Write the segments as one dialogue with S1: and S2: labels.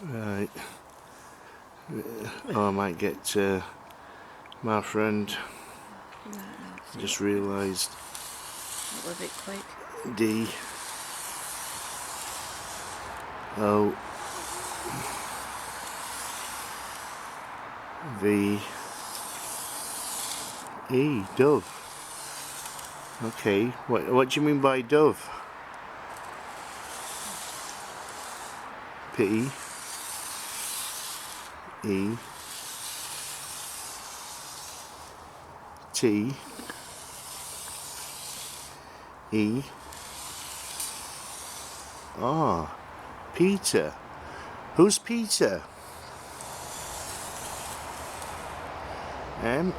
S1: Right. Oh, I might get my friend.
S2: Right, no,
S1: Just realised.
S2: that was a bit quick.
S1: D. O. V. E. Dove. Okay. What do you mean by dove? P. E. T. E. Ah, Peter. Who's Peter? M.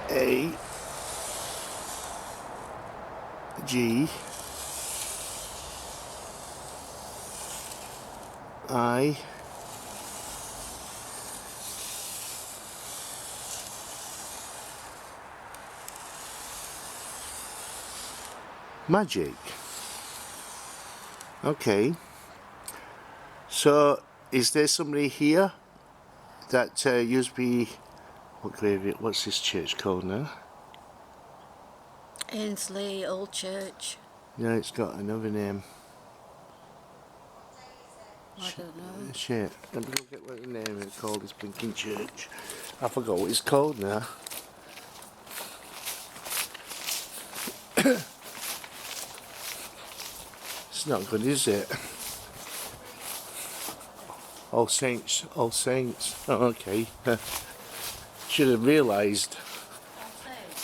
S1: A. G. I. Magic. Okay. So, is there somebody here that used to be... What's this church called now?
S2: Annesley, Old Church.
S1: No, it's got another name.
S2: I don't know.
S1: Shit. Let me go get what the name is called, this blinking church. I forgot what it's called now. It's not good, is it? All Saints. All Saints. Oh, okay. Should have realised.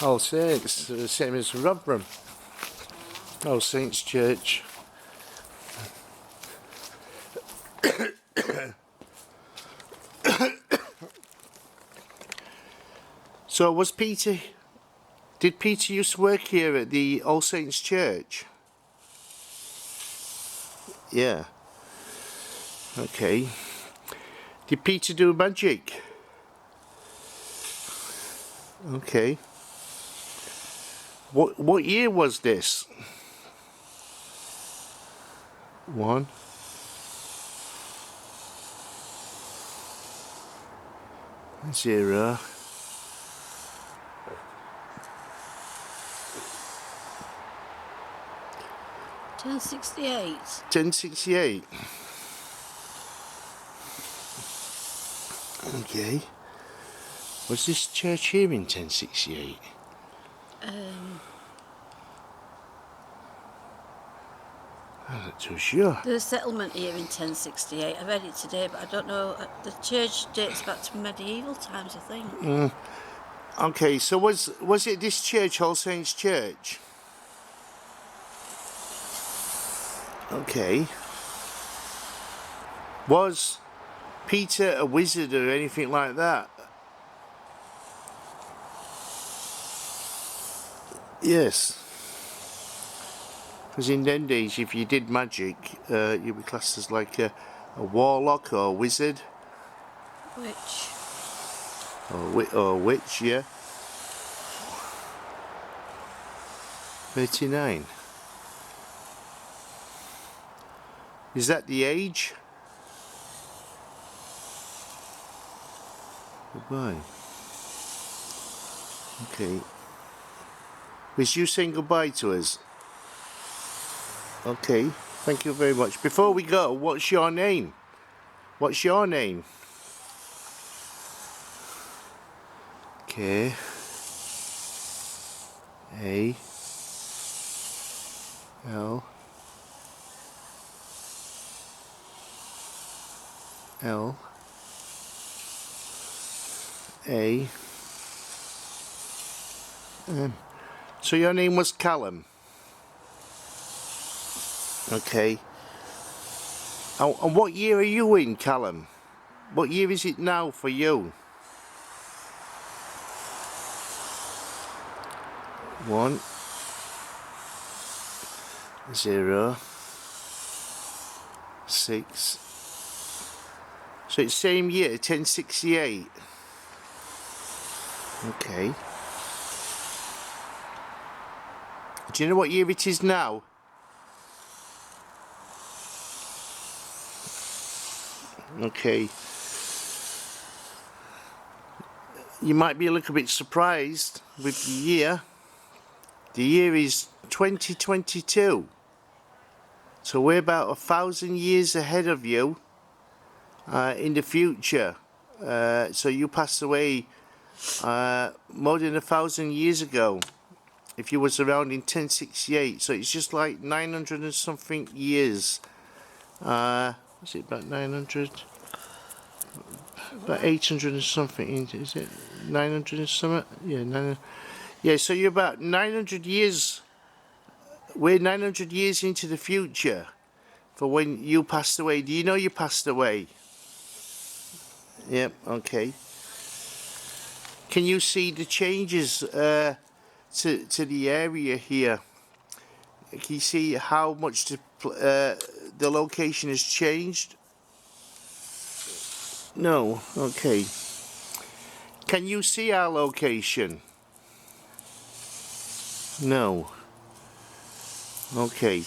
S1: All Saints. The same as Rotherham. All Saints Church. So was Peter... Did Peter used to work here at the All Saints Church? Yeah. Okay. Did Peter do magic? Okay. What year was this? 1. 0.
S2: 1068.
S1: 1068. Okay. Was this church here in 1068? I'm not too sure.
S2: There's a settlement here in 1068. I read it today, but I don't know. The church dates back to medieval times, I think.
S1: Okay, so was it this church, All Saints Church? Okay. Was Peter a wizard or anything like that? Yes. Because in them days, if you did magic, you'd be classed as like a warlock or a wizard.
S2: Which?
S1: Or witch, yeah. 39. Is that the age? Goodbye. Okay. Was you saying goodbye to us? Okay, thank you very much. Before we go, what's your name? What's your name? K. A. L. L. A. M. So your name was Callum? Okay. And what year are you in, Callum? What year is it now for you? 1. 0. 6. So it's same year, 1068. Okay. Do you know what year it is now? Okay. You might be a little bit surprised with the year. The year is 2022. So we're about 1,000 years ahead of you in the future. So you passed away more than 1,000 years ago. If you was around in 1068, so it's just like 900 and something years. Is it about 900? About 800 and something, is it? 900 and something? Yeah, 900. Yeah, so you're about 900 years. We're 900 years into the future for when you passed away. Do you know you passed away? Yep, okay. Can you see the changes to the area here? Can you see how much the location has changed? No, okay. Can you see our location? No. Okay.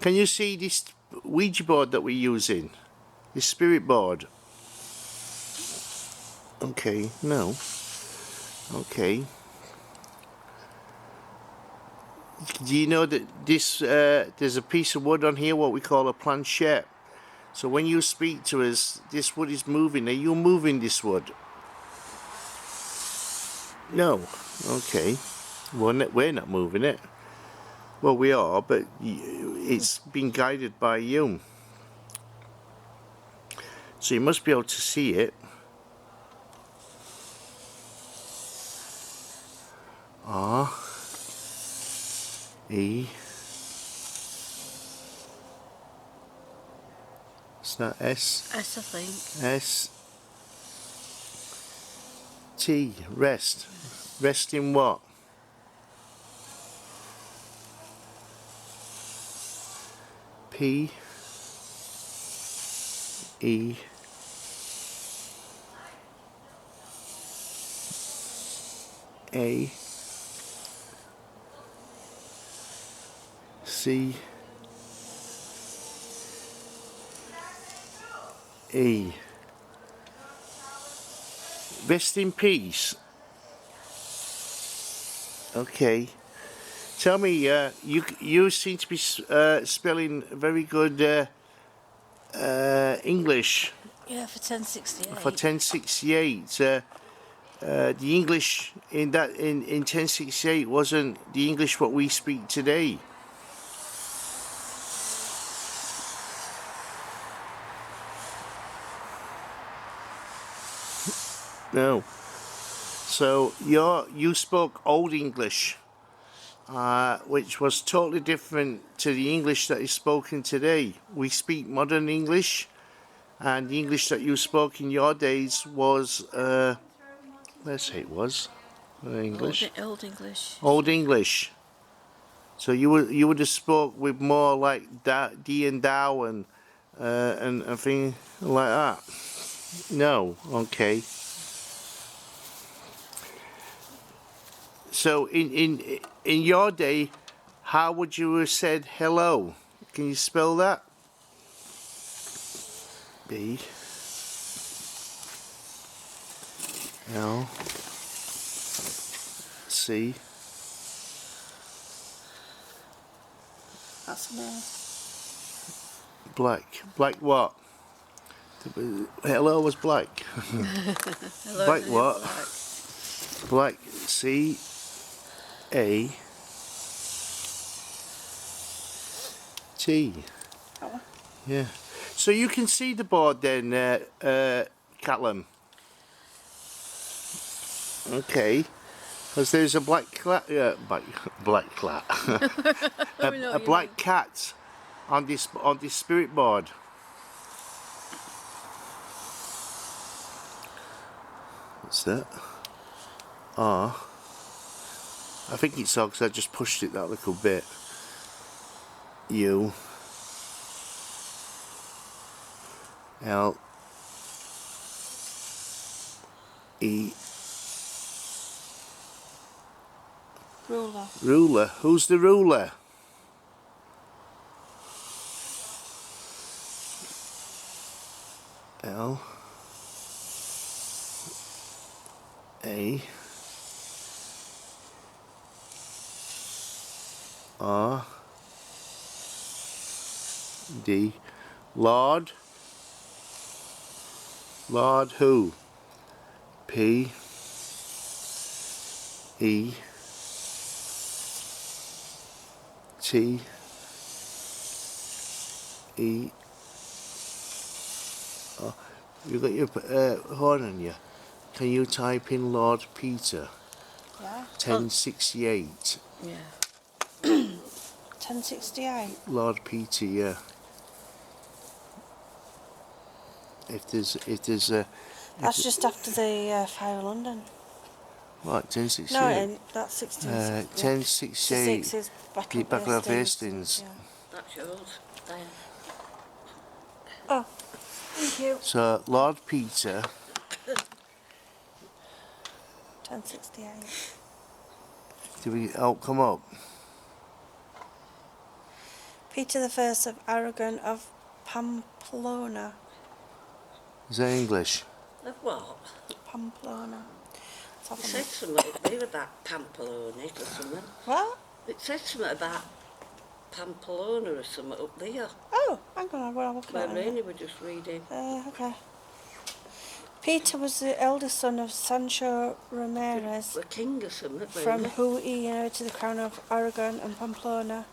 S1: Can you see this Ouija board that we're using? This spirit board? Okay, no. Okay. Do you know that this there's a piece of wood on here, what we call a planchette? So when you speak to us, this wood is moving. Are you moving this wood? No. Okay. Well, we're not moving it. Well, we are, but it's been guided by you. So you must be able to see it. R E. It's not S.
S2: S, I think.
S1: S T. Rest. Rest in what? P E A C E. Rest in peace. Okay. Tell me, you seem to be spelling very good English.
S2: Yeah, for 1068.
S1: For 1068. The English in 1068 wasn't the English what we speak today. No. So you spoke Old English, which was totally different to the English that is spoken today. We speak modern English, and the English that you spoke in your days was, let's say it was English.
S2: Old English.
S1: Old English. So you would have spoke with more like D and Dow and things like that. No, okay. So in your day, how would you have said hello? Can you spell that? B L C.
S2: That's more.
S1: Black. Black what? Hello was black.
S2: Hello,
S1: Black what?
S2: Black.
S1: Black. C A T.
S2: Oh.
S1: Yeah. So you can see the board then, Callum. Okay. Because there's a black cat, black cat, a black cat on this spirit board. What's that? R. I think it's R because I just pushed it that little bit. U. L. E.
S2: Ruler.
S1: Ruler. Who's the ruler? L A R D. Lord. Lord who? P E T E. Oh, you got your horn on you. Can you type in Lord Peter?
S3: Yeah.
S1: 1068.
S2: Yeah.
S3: 1068.
S1: Lord Peter, yeah. If there's a
S3: That's just after the fire of London.
S1: what,
S3: No,
S1: 1068?
S3: that's 16.
S1: 1068.
S3: 66 is
S1: The Battle of
S3: Hastings.
S1: Hastings.
S3: Yeah.
S2: That's yours, Diane.
S3: Oh, thank you.
S1: So Lord Peter.
S3: 1068.
S1: Do we come up?
S3: Peter the First of Aragon of Pamplona.
S1: Is that English?
S2: Of what?
S3: Pamplona. Let's have
S2: It
S3: a
S2: said
S3: look.
S2: something up there about Pamplona or something.
S3: What?
S2: It said something about Pamplona or something up there.
S3: Oh, hang on, I'll have a look
S2: Where
S3: at it.
S2: Rainey were just reading.
S3: Okay. Peter was the eldest son of Sancho Ramirez,
S2: The king or something,
S3: from
S2: Rainey.
S3: who he inherited the crown of Aragon and Pamplona,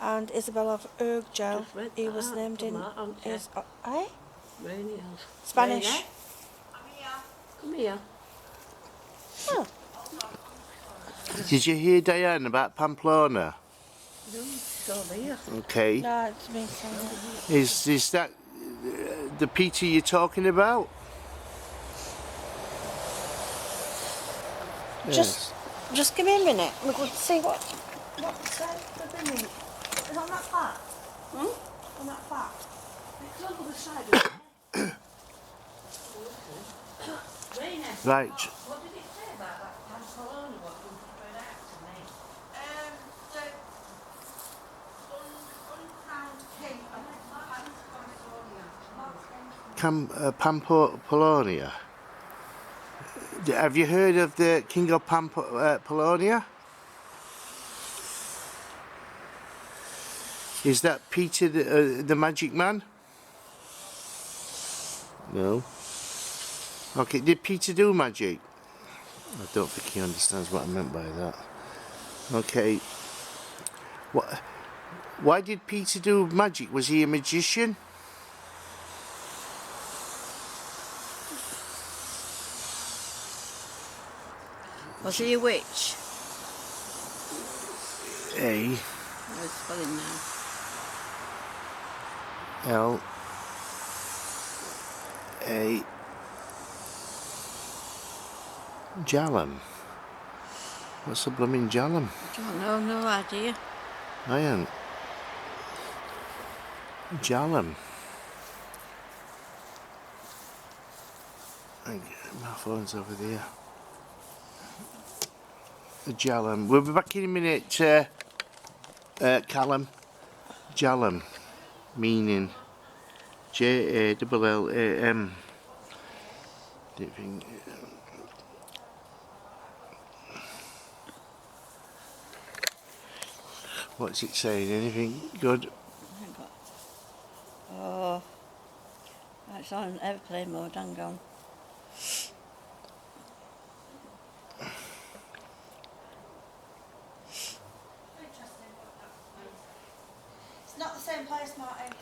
S3: and Isabel of Urgel.
S2: Just read
S3: He was
S2: that
S3: named
S2: from
S3: in
S2: that, haven't you?
S3: his eh?
S2: Rainey has.
S3: Spanish.
S2: Rainey, come here.
S3: Oh,
S1: Did you hear Diane about Pamplona?
S2: No, it's all there.
S1: Okay.
S3: no, it's me saying it.
S1: Is that the Peter you're talking about?
S3: Just give me a minute. We're going to see what the thing is. Is on that flat? On that flat?
S2: It's on the other side of it. Rainey,
S1: Right.
S2: what did it say about that Pamplona? What you read out to me?
S3: The uncrowned king.
S1: Pamplona. Have you heard of the King of Pamplona? Is that Peter the magic man? No. Okay, did Peter do magic? I don't think he understands what I meant by that. Okay. Why did Peter do magic? Was he a magician?
S2: Was he a witch?
S1: A
S2: I was spelling now.
S1: L A Jallam. What's a blooming Jallam?
S2: I don't know, no idea.
S1: I ain't. Jallam. My phone's over there. Jallam. We'll be back in a minute, Callum. Jallam, meaning Jallam. What's it saying? Anything good?
S2: Oh, it's on airplane mode, hang on.
S3: It's not the same place, Martin.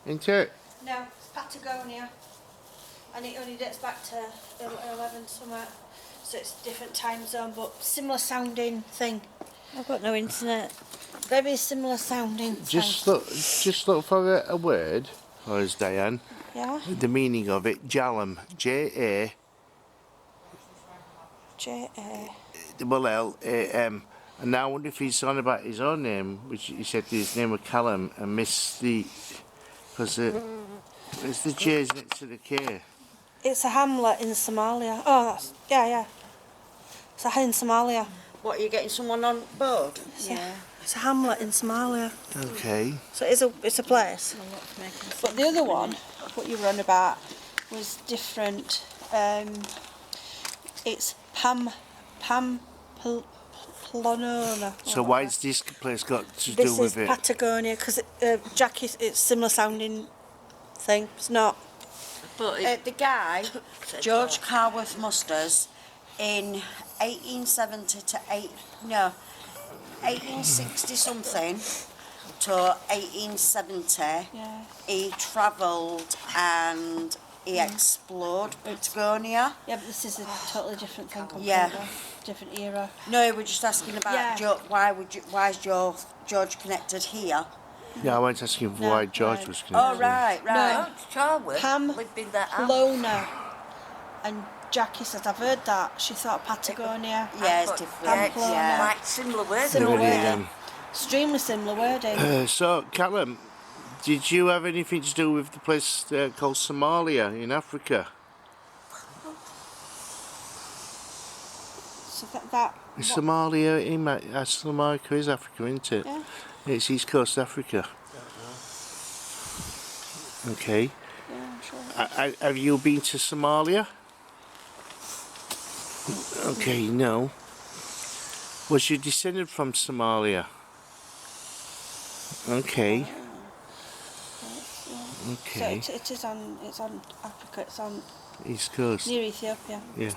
S1: Ain't it?
S3: No, it's Patagonia. And it only dates back to 11 summer. So it's different time zone, but similar sounding thing.
S2: I've got no internet.
S3: Very similar sounding.
S1: Just look for a word, or as Diane,
S3: Yeah.
S1: the meaning of it. Jallam, J-A
S3: J-A.
S1: L-L-A-M. And now I wonder if he's on about his own name, which he said his name was Callum, and missed the, because it's the J's next to the K.
S3: It's a hamlet in Somalia. Oh, that's, yeah. It's in Somalia.
S2: What, are you getting someone on board?
S3: Yeah. It's a hamlet in Somalia.
S1: Okay.
S3: So it's a place. But the other one, what you were on about, was different. It's Pamplona.
S1: So why's this place got to do
S3: This
S1: with
S3: is
S1: it?
S3: Patagonia because Jackie, it's similar sounding thing. It's not.
S2: But
S4: The guy, George Carworth Musters, in 1860 something to 1870,
S3: Yeah.
S4: he travelled and he explored Patagonia.
S3: Yeah, but this is a totally different thing. Completely.
S4: Yeah.
S3: Different era.
S4: No, we're just asking about
S3: Yeah.
S4: why is George connected here?
S1: Yeah, I was asking
S3: No,
S1: why George
S3: right.
S1: was
S4: Oh,
S1: connected.
S4: right.
S2: no, Charwood
S3: Pam
S2: lived in that house.
S3: Lona. And Jackie said, I've heard that. She thought Patagonia.
S4: Yeah, it's
S2: But
S4: different.
S3: Pamplona.
S4: Yeah.
S2: Like similar words.
S3: Similar
S1: Really,
S3: wording. Extremely similar wording.
S1: So, Callum, did you have anything to do with the place called Somalia in Africa?
S3: So that
S1: Somalia, Somalia is Africa, isn't it?
S3: Yeah.
S1: It's East Coast Africa. Okay.
S3: yeah, I'm sure.
S1: Have you been to Somalia? Okay, no. Was you descended from Somalia? Okay. Okay.
S3: So it's on Africa. It's on
S1: East Coast.
S3: near Ethiopia.
S1: Yeah.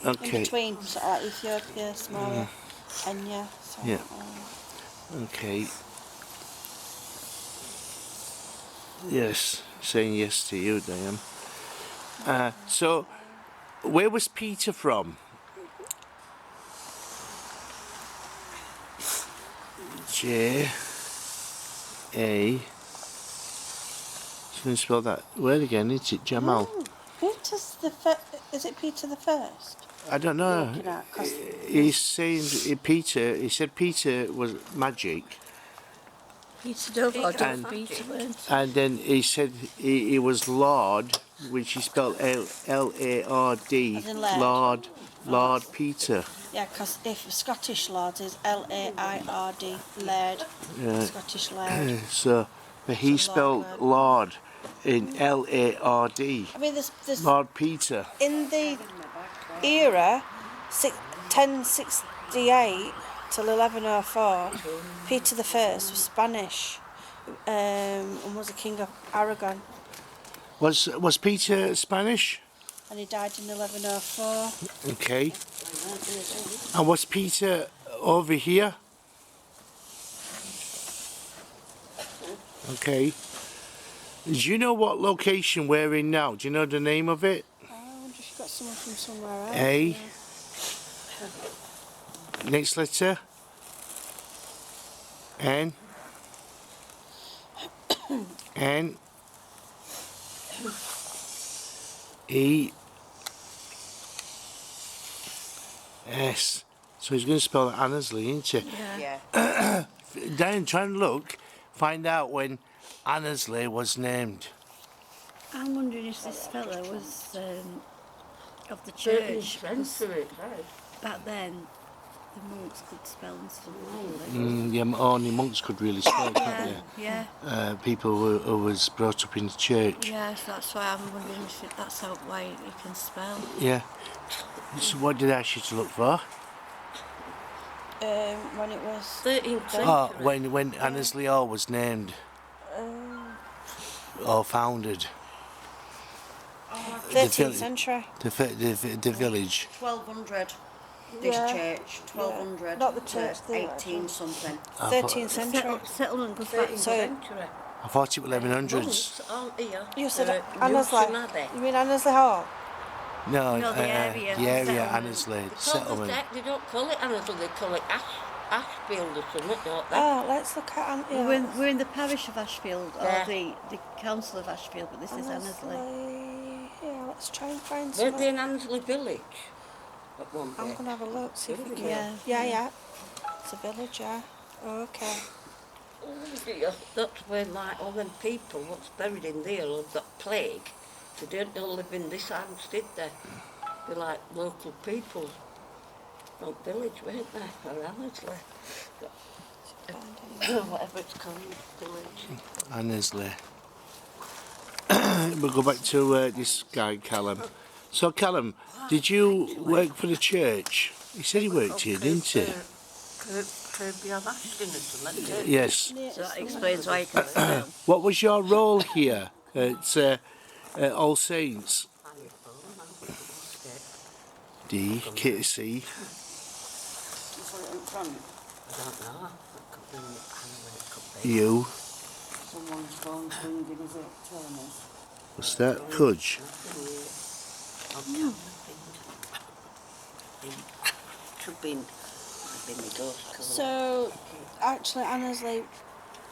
S3: In
S1: Okay.
S3: between, sort of like Ethiopia, Somalia, Kenya. So,
S1: Yeah. Okay. Yes, saying yes to you, Diane. So, where was Peter from? J A. Just going to spell that word again, isn't it? Jamal.
S3: Peter's is it Peter the First?
S1: I don't know.
S4: Looking at, 'cause
S1: He's saying Peter. He said Peter was magic.
S2: Peter Dover,
S1: And-
S2: Peter weren't.
S1: And then he said he was Lord, which he spelled Lard,
S3: As in Laird.
S1: Lord Peter.
S3: Yeah, because if Scottish Lord is Laird, Laird,
S1: Yeah.
S3: Scottish Laird.
S1: So, but he
S3: So
S1: spelled
S3: Lord.
S1: Lord in Lard,
S3: I mean, there's
S1: Lord Peter.
S3: in the era, 1068 till 1104, Peter the First was Spanish, and was a king of Aragon,
S1: Was Peter Spanish?
S3: and he died in 1104.
S1: Okay. And was Peter over here? Okay. Do you know what location we're in now? Do you know the name of it?
S3: I wonder if you got someone from somewhere else.
S1: A. Next letter. N. N. E. S. So he's going to spell Annesley, isn't he?
S2: Yeah.
S4: yeah.
S1: Dan, try and look, find out when Annesley was named.
S2: I'm wondering if this fella was of the church. 'cause
S5: Century, right?
S2: back then, the monks could spell and stuff, couldn't they?
S1: Yeah, only monks could really spell, can't
S2: Yeah,
S1: they? People who was brought up in the church.
S2: yeah, so that's why I'm wondering if that's how why you can spell.
S1: Yeah. So what did I ask you to look for?
S3: When it was
S5: 13th century.
S1: Oh, when Annesley Hall was named or founded.
S3: 13th century.
S1: The village.
S4: 1200. This
S3: Yeah.
S4: church, 1200
S3: Not the
S4: to
S3: church, the
S4: 18 something.
S3: 13th century.
S2: Settlement goes back to
S3: So
S1: I thought it was 1100s.
S5: Monks aren't here.
S3: you said
S5: Yorkshire
S3: Annesley.
S5: Abbey.
S3: You mean Annesley Hall?
S1: No,
S2: No, the area,
S1: the area
S2: settlement.
S1: Annesley
S5: They
S1: settlement.
S5: they don't call it Annesley, they call it Ashfield or something, don't they?
S3: Oh, let's look at
S2: we're in the parish of Ashfield, or
S5: Yeah.
S2: the council of Ashfield, but this is Annesley.
S3: Yeah, let's try and find
S5: Weren't they
S3: some.
S5: in Annesley village at one
S3: I'm
S5: day?
S3: gonna have a look, see if we can.
S2: Yeah.
S3: Yeah. It's a village, yeah. Okay.
S5: Oh dear, that's when like all them people what's buried in there of that plague, they didn't all live in this house, did they? They're like local people from village, weren't they? Or Annesley. Whatever it's called, village.
S1: Annesley. we'll go back to this guy, Callum. So, Callum, did you work for the church? He said he worked here, didn't he?
S5: Kirby have Ashton or something.
S1: Yes.
S2: So that explains why you can smell.
S1: What was your role here at All Saints? D, K, C.
S5: I don't know. It could be Annesley, it could be.
S1: U.
S4: Someone's phone's ringing, is it, Turner's?
S1: What's that? Cudge.
S5: Could be my daughter.
S3: So, actually, Annesley, it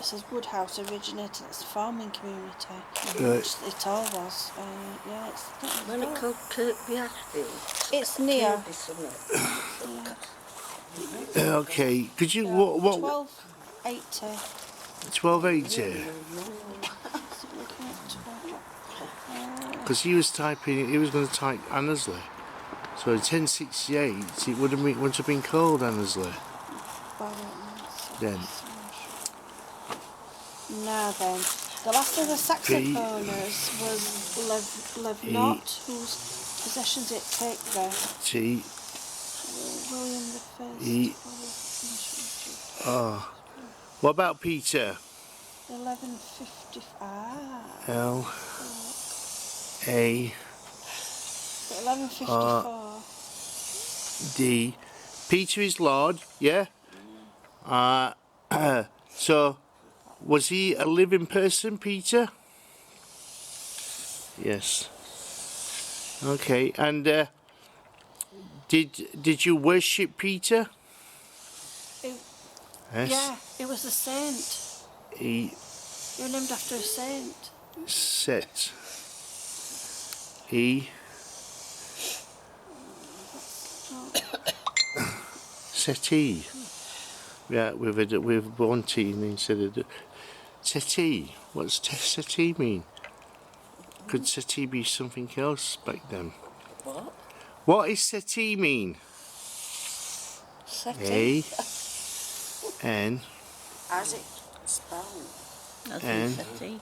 S3: says Woodhouse originated as a farming community.
S1: Right.
S3: Which it all was. Yeah, it's not
S5: When it called Kirby Ashfield.
S3: It's near.
S5: Kirby something.
S1: Okay. Could you what
S3: 1280.
S1: 1280? Because he was typing. He was going to type Annesley. So in 1068, it wouldn't have been called Annesley. Then.
S3: Now then, the last of the Saxon
S1: P-
S3: owners was Levnot, whose possessions it take there.
S1: T.
S3: William the
S1: E. Oh. What about Peter?
S3: 1155.
S1: L. A.
S3: 1154.
S1: D. Peter is Lord, yeah? So, was he a living person, Peter? Yes. Okay, and did you worship Peter? Yes.
S3: Yeah, it was a saint.
S1: He
S3: He was named after a saint.
S1: set. E. Settee. Yeah, with one T instead of the settee. What's settee mean? Could settee be something else back then?
S5: What?
S1: What is settee mean?
S5: Settee.
S1: A N
S4: How's it spelled?
S2: That's
S1: And-
S2: settee.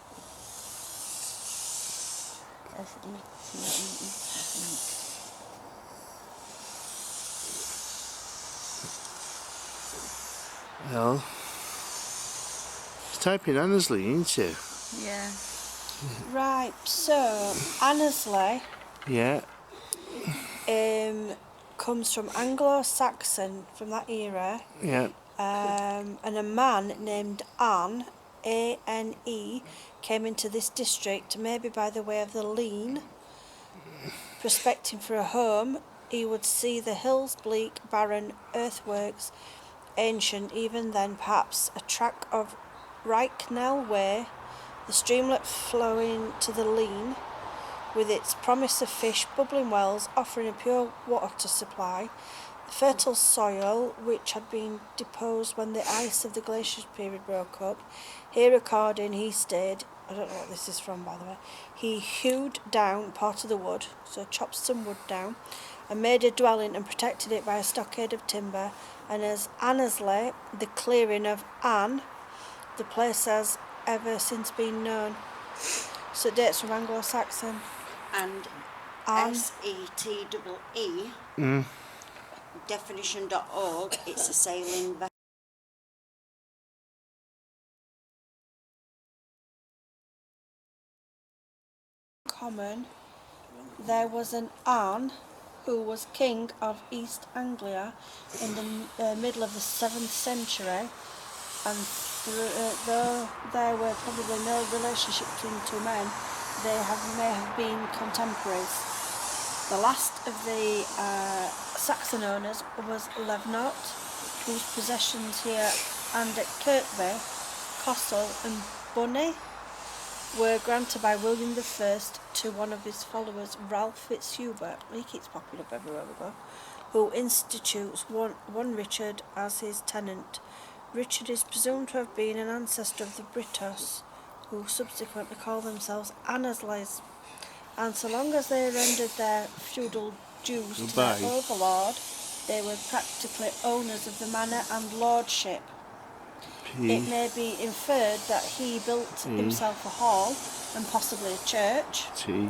S1: L. It's typing Annesley, isn't it?
S2: Yeah.
S3: Right, so Annesley
S1: Yeah.
S3: comes from Anglo-Saxon, from that era,
S1: Yeah.
S3: and a man named Anne, A-N-E, came into this district, maybe by the way of the Leen. Prospecting for a home, he would see the hills bleak, barren, earthworks, ancient, even then perhaps a track of Reichnell Way, the streamlet flowing to the Leen, with its promise of fish, bubbling wells offering a pure water supply, the fertile soil which had been deposed when the ice of the glacial period broke up. Here according he stayed, I don't know what this is from by the way, he hewed down part of the wood, so chopped some wood down, and made a dwelling and protected it by a stockade of timber, and as Annesley, the clearing of Anne, the place has ever since been known. So it dates from Anglo-Saxon.
S4: And
S3: Anne.
S4: SETEE,
S1: Mm.
S4: definition.org, it's a sailing vessel.
S3: Common, there was an Anne who was king of East Anglia in the middle of the 7th century, and though there were probably no relationship between the two men, they may have been contemporaries. The last of the Saxon owners was Levnot, whose possessions here and at Kirkby, Castle and Bunny were granted by William I to one of his followers, Ralph Fitzhubert, he keeps popping up everywhere we go, who institutes one Richard as his tenant. Richard is presumed to have been an ancestor of the Britos, who subsequently called themselves Annesleys, and so long as they rendered their feudal dues to their overlord, they were practically owners of the manor and lordship.
S1: P.
S3: it may be inferred that he built himself a hall and possibly a church.
S1: T.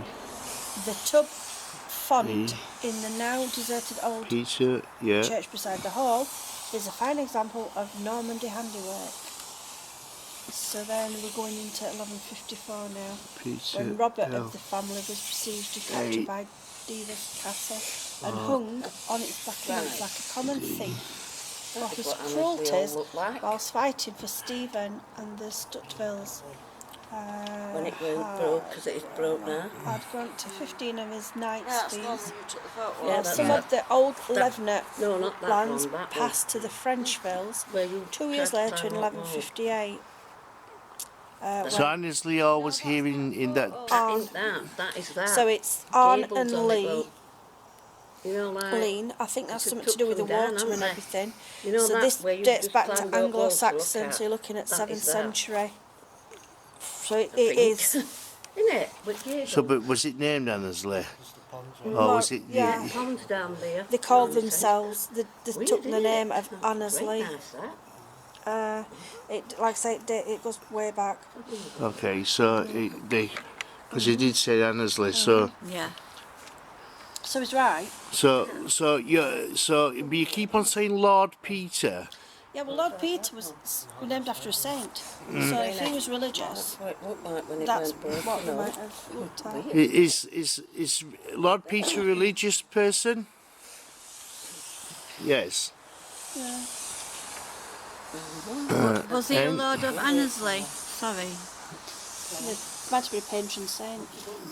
S3: The tub font in the now deserted old
S1: Peter, yeah.
S3: church beside the hall is a fine example of Normandy handiwork. So then we're going into 1154 now,
S1: Peter,
S3: when Robert
S1: L.
S3: of the family was besieged and captured by Diva's castle and hung on its battlements like a common thief for his
S5: what Annesley all
S3: cruelties
S5: look like.
S3: whilst fighting for Stephen and the Stutvilles.
S5: When it weren't broke, because it is broke now.
S3: I'd grant to 15 of his knights
S4: That's the
S3: these.
S4: one you took the photo
S5: Yeah,
S4: of.
S5: that's
S3: Some
S5: it.
S3: of the old
S5: That-
S3: Levenant
S5: no, not that
S3: lands
S5: one, that one.
S3: passed to the French villes
S5: Where you
S3: 2 years
S5: tried to
S3: later in
S5: climb up the wall.
S3: 1158.
S1: So Annesley always here in that.
S5: That is that is that.
S3: So it's Anne
S5: Gables
S3: and
S5: on it,
S3: Lee.
S5: well, you know, like,
S3: Lean, I think that's
S5: you
S3: something
S5: took
S3: to do with the
S5: them down,
S3: water
S5: haven't
S3: and
S5: they?
S3: everything.
S5: You know
S3: So
S5: that
S3: this
S5: where you
S3: dates
S5: just
S3: back
S5: climbed
S3: to
S5: up walls to look
S3: Anglo-Saxon,
S5: at?
S3: so you're looking at
S5: That
S3: 7th
S5: is that.
S3: century. So it
S5: I think.
S3: is.
S5: Isn't it? With Gables.
S1: So, but was it named Annesley? Or was it?
S3: Yeah.
S5: Ponds down there.
S3: They called
S5: Nonsense.
S3: themselves, they
S5: Weird,
S3: took the
S5: isn't
S3: name
S5: it?
S3: of
S5: Very
S3: Annesley.
S5: nice, that.
S3: It, like I say, it goes way back.
S1: Okay, so because he did say Annesley, so
S2: Yeah.
S3: So he's right.
S1: so but you keep on saying Lord Peter.
S3: Yeah, well, Lord Peter was named after a saint. So if he was religious,
S5: What it looked like when it
S3: that's
S5: went broke,
S3: what
S5: you
S3: they
S5: know.
S3: might have looked at.
S1: Is Lord Peter a religious person? Yes.
S3: Yeah.
S2: Was he a
S1: and-
S2: Lord of Annesley? Sorry.
S3: It might have been a patron saint.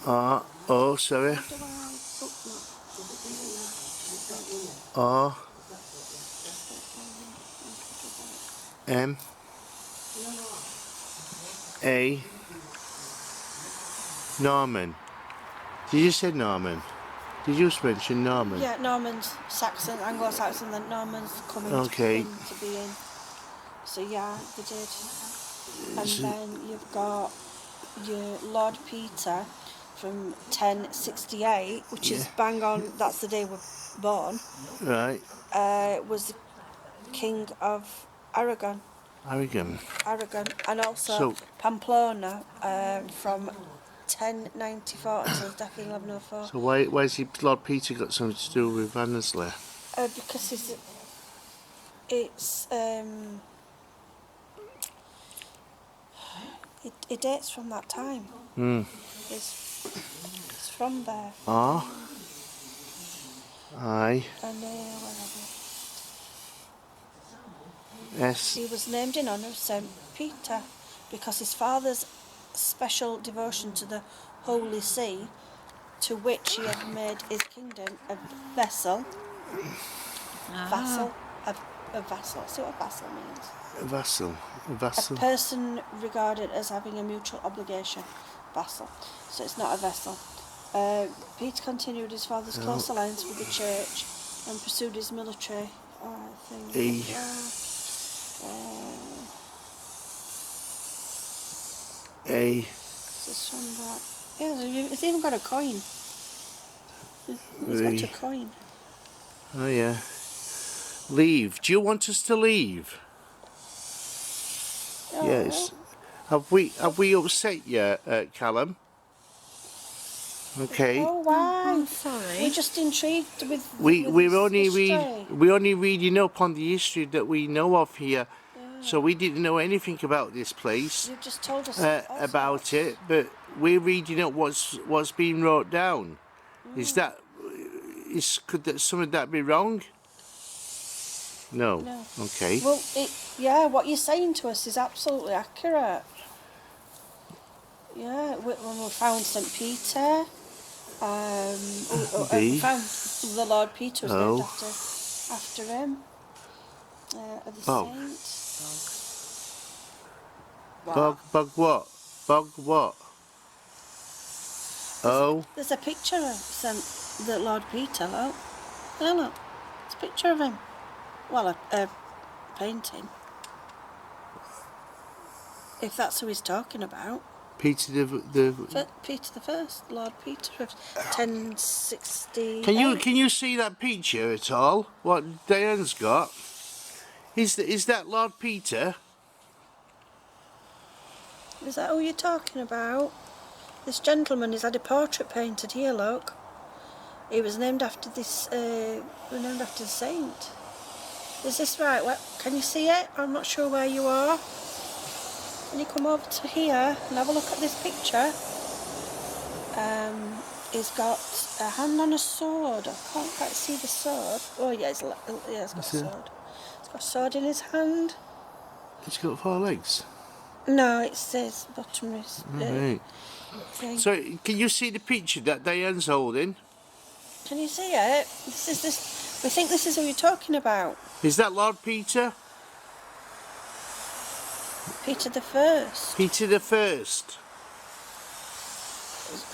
S1: Oh, sorry. R M A Norman. Did you say Norman? Did you just mention Norman?
S3: Yeah, Normans, Saxon, Anglo-Saxon, then Normans coming
S1: Okay.
S3: to be in. So yeah, they did. And then you've got your Lord Peter from 1068, which is bang on, that's the day we're born,
S1: Right.
S3: was the King of Aragon,
S1: Aragon.
S3: and also
S1: So-
S3: Pamplona from 1094 until his death in 1104.
S1: So why's Lord Peter got something to do with Annesley?
S3: Because it dates from that time. It's from there.
S1: R I
S3: Wherever.
S1: S
S3: He was named in honour of St. Peter because his father's special devotion to the Holy See, to which he had made his kingdom a vessel. Vassal. A vassal. See what a vassal means?
S1: Vassal.
S3: A
S1: Vassal.
S3: person regarded as having a mutual obligation. Vassal. So it's not a vessel. Peter continued his father's close alliance with the church and pursued his military thing.
S1: A
S3: Just from that. Yeah, it's even got a coin. It's got a coin.
S1: Oh yeah. Leave. Do you want us to leave?
S3: Oh,
S1: Yes. Have we upset you, Callum? Okay.
S3: Oh, why?
S2: I'm sorry.
S3: We're just intrigued with.
S1: We're
S3: his
S1: only
S3: history.
S1: we're only reading up on the history that we know of here. So we didn't know anything about this place,
S3: You've just told us
S1: about it, but we're reading up what's been wrote down. Could some of that be wrong? No.
S3: No.
S1: Okay.
S3: Well, yeah, what you're saying to us is absolutely accurate. Yeah, when we found St. Peter, we found the Lord Peter was named after him. The saint.
S1: Bog what? Bog what? Oh.
S3: There's a picture of the Lord Peter, look. There, look. It's a picture of him. Well, a painting. If that's who he's talking about.
S1: Peter
S3: Peter the First, Lord Peter of 1060.
S1: Can you see that picture at all? What Diane's got? Is that Lord Peter?
S3: Is that who you're talking about? This gentleman has had a portrait painted here, look. He was named after this, named after the saint. Is this right? What, can you see it? I'm not sure where you are. Can you come over to here and have a look at this picture? He's got a hand on a sword. I can't quite see the sword. Oh yeah, he's got a sword. He's got a sword in his hand.
S1: It's got 4 legs.
S3: No, it says bottom is.
S1: Right.
S3: Thing.
S1: So, can you see the picture that Diane's holding?
S3: Can you see it? This is this. We think this is who you're talking about.
S1: Is that Lord Peter?
S3: Peter the First.
S1: Peter the First.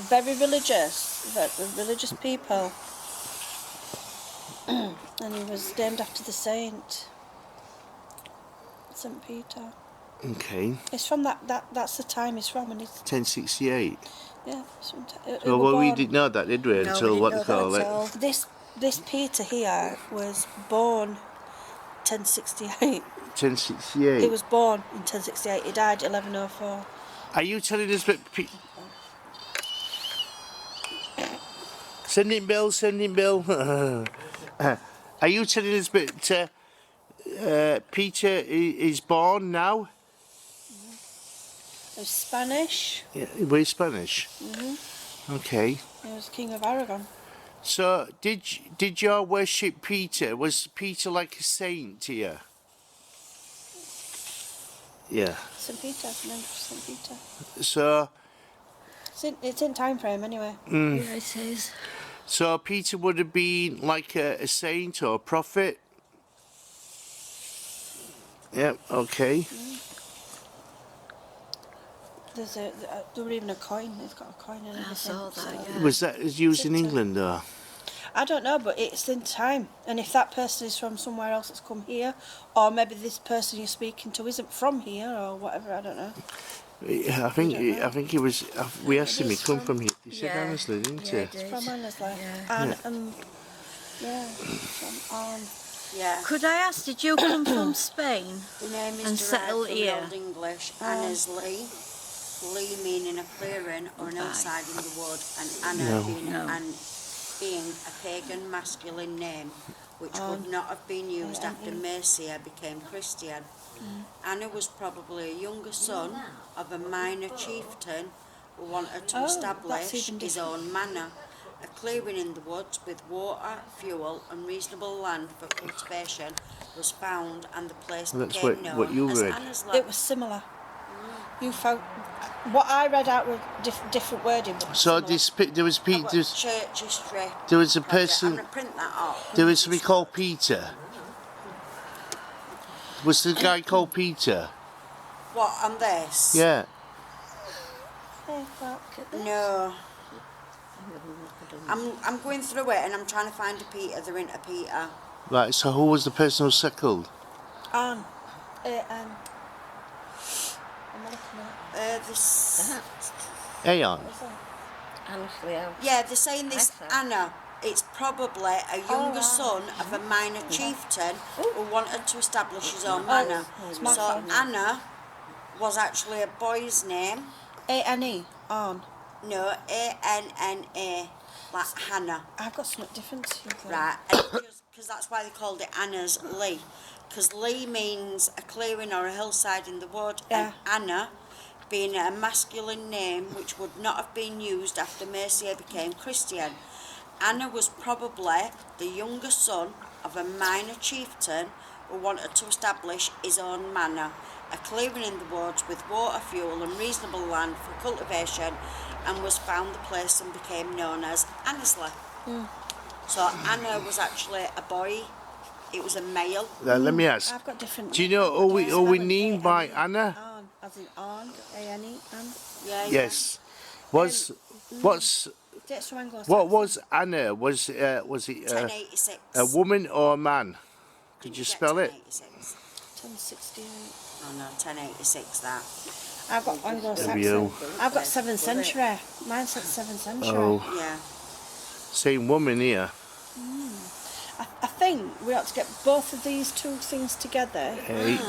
S3: Very religious people. And he was named after the saint, St. Peter.
S1: Okay.
S3: It's from that's the time he's from, and it's
S1: 1068.
S3: yeah.
S1: So, well, we didn't know that, did we? Until what they call it.
S3: This Peter here was born 1068.
S1: 1068.
S3: He was born in 1068. He died 1104.
S1: Are you telling us that sending bill, sending bill. Are you telling us that Peter is born now?
S3: He was Spanish.
S1: Yeah, we're Spanish. Okay.
S3: He was King of Aragon.
S1: So, did you worship Peter? Was Peter like a saint here? Yeah.
S3: St. Peter, named for St. Peter.
S1: So.
S3: It's in time frame anyway.
S2: Yeah, it is.
S1: So Peter would have been like a saint or a prophet. Yeah. Okay.
S3: There were even a coin. He's got a coin and everything.
S2: I saw that. Yeah.
S1: Was that used in England though?
S3: I don't know, but it's in time. And if that person is from somewhere else that's come here, or maybe this person you're speaking to isn't from here, or whatever, I don't know.
S1: Yeah, I think it was. We asked him. He come from here. He said Annesley, didn't he?
S3: It's from Annesley.
S2: Yeah.
S3: From
S4: Yeah.
S2: Could I ask, did you come from Spain?
S4: The name is
S2: And
S4: derived
S2: settle
S4: from
S2: here?
S4: the Old English Annesley. Lee meaning a clearing or an hillside in the wood, and Anna being a pagan masculine name, which would not have been used after Mercia became Christian. Anna was probably a younger son of a minor chieftain who wanted to establish his own manor. A clearing in the woods with water, fuel and reasonable land for cultivation was found, and the place became known as Annesley.
S3: It was similar. You found what I read out with different wording. But
S1: So
S3: similar.
S1: there was Peter.
S4: Church history.
S1: There was a
S4: project.
S1: person.
S4: I'm going to print that off.
S1: There was somebody called Peter. Was the guy called Peter?
S4: What, on this?
S1: Yeah.
S4: No. I'm going through it and I'm trying to find a Peter. There ain't a Peter.
S1: Right. So who was the person who settled?
S3: Anne.
S4: This.
S1: Aeon.
S2: Honestly,
S4: Yeah, they're saying this Anna. It's probably a younger son of a minor chieftain who wanted to establish his own manor. So Anna was actually a boy's name.
S3: A-N-E. Anne.
S4: No, A-N-N-A, like Hannah.
S3: I've got something different to you.
S4: Right, because that's why they called it Annesley. Because Lee means a clearing or a hillside in the wood, and Anna being a masculine name which would not have been used after Mercia became Christian. Anna was probably the younger son of a minor chieftain who wanted to establish his own manor, a clearing in the woods with water, fuel and reasonable land for cultivation, and was found the place and became known as Annesley. So Anna was actually a boy. It was a male.
S1: Let me ask.
S3: I've got different.
S1: Do you know who we named by Anna?
S3: Anne, as in Anne, A-N-E, Anne.
S4: Yeah.
S1: Yes. What was Anna? Was it
S4: 1086.
S1: a woman or a man? Could you spell it?
S3: 1068.
S4: Oh no, 1086 that.
S3: I've got
S1: W.
S3: I've got 7th century. Mine said 7th century.
S1: Oh,
S4: Yeah.
S1: same woman here.
S3: I I think we ought to get both of these two things together.
S1: Eight.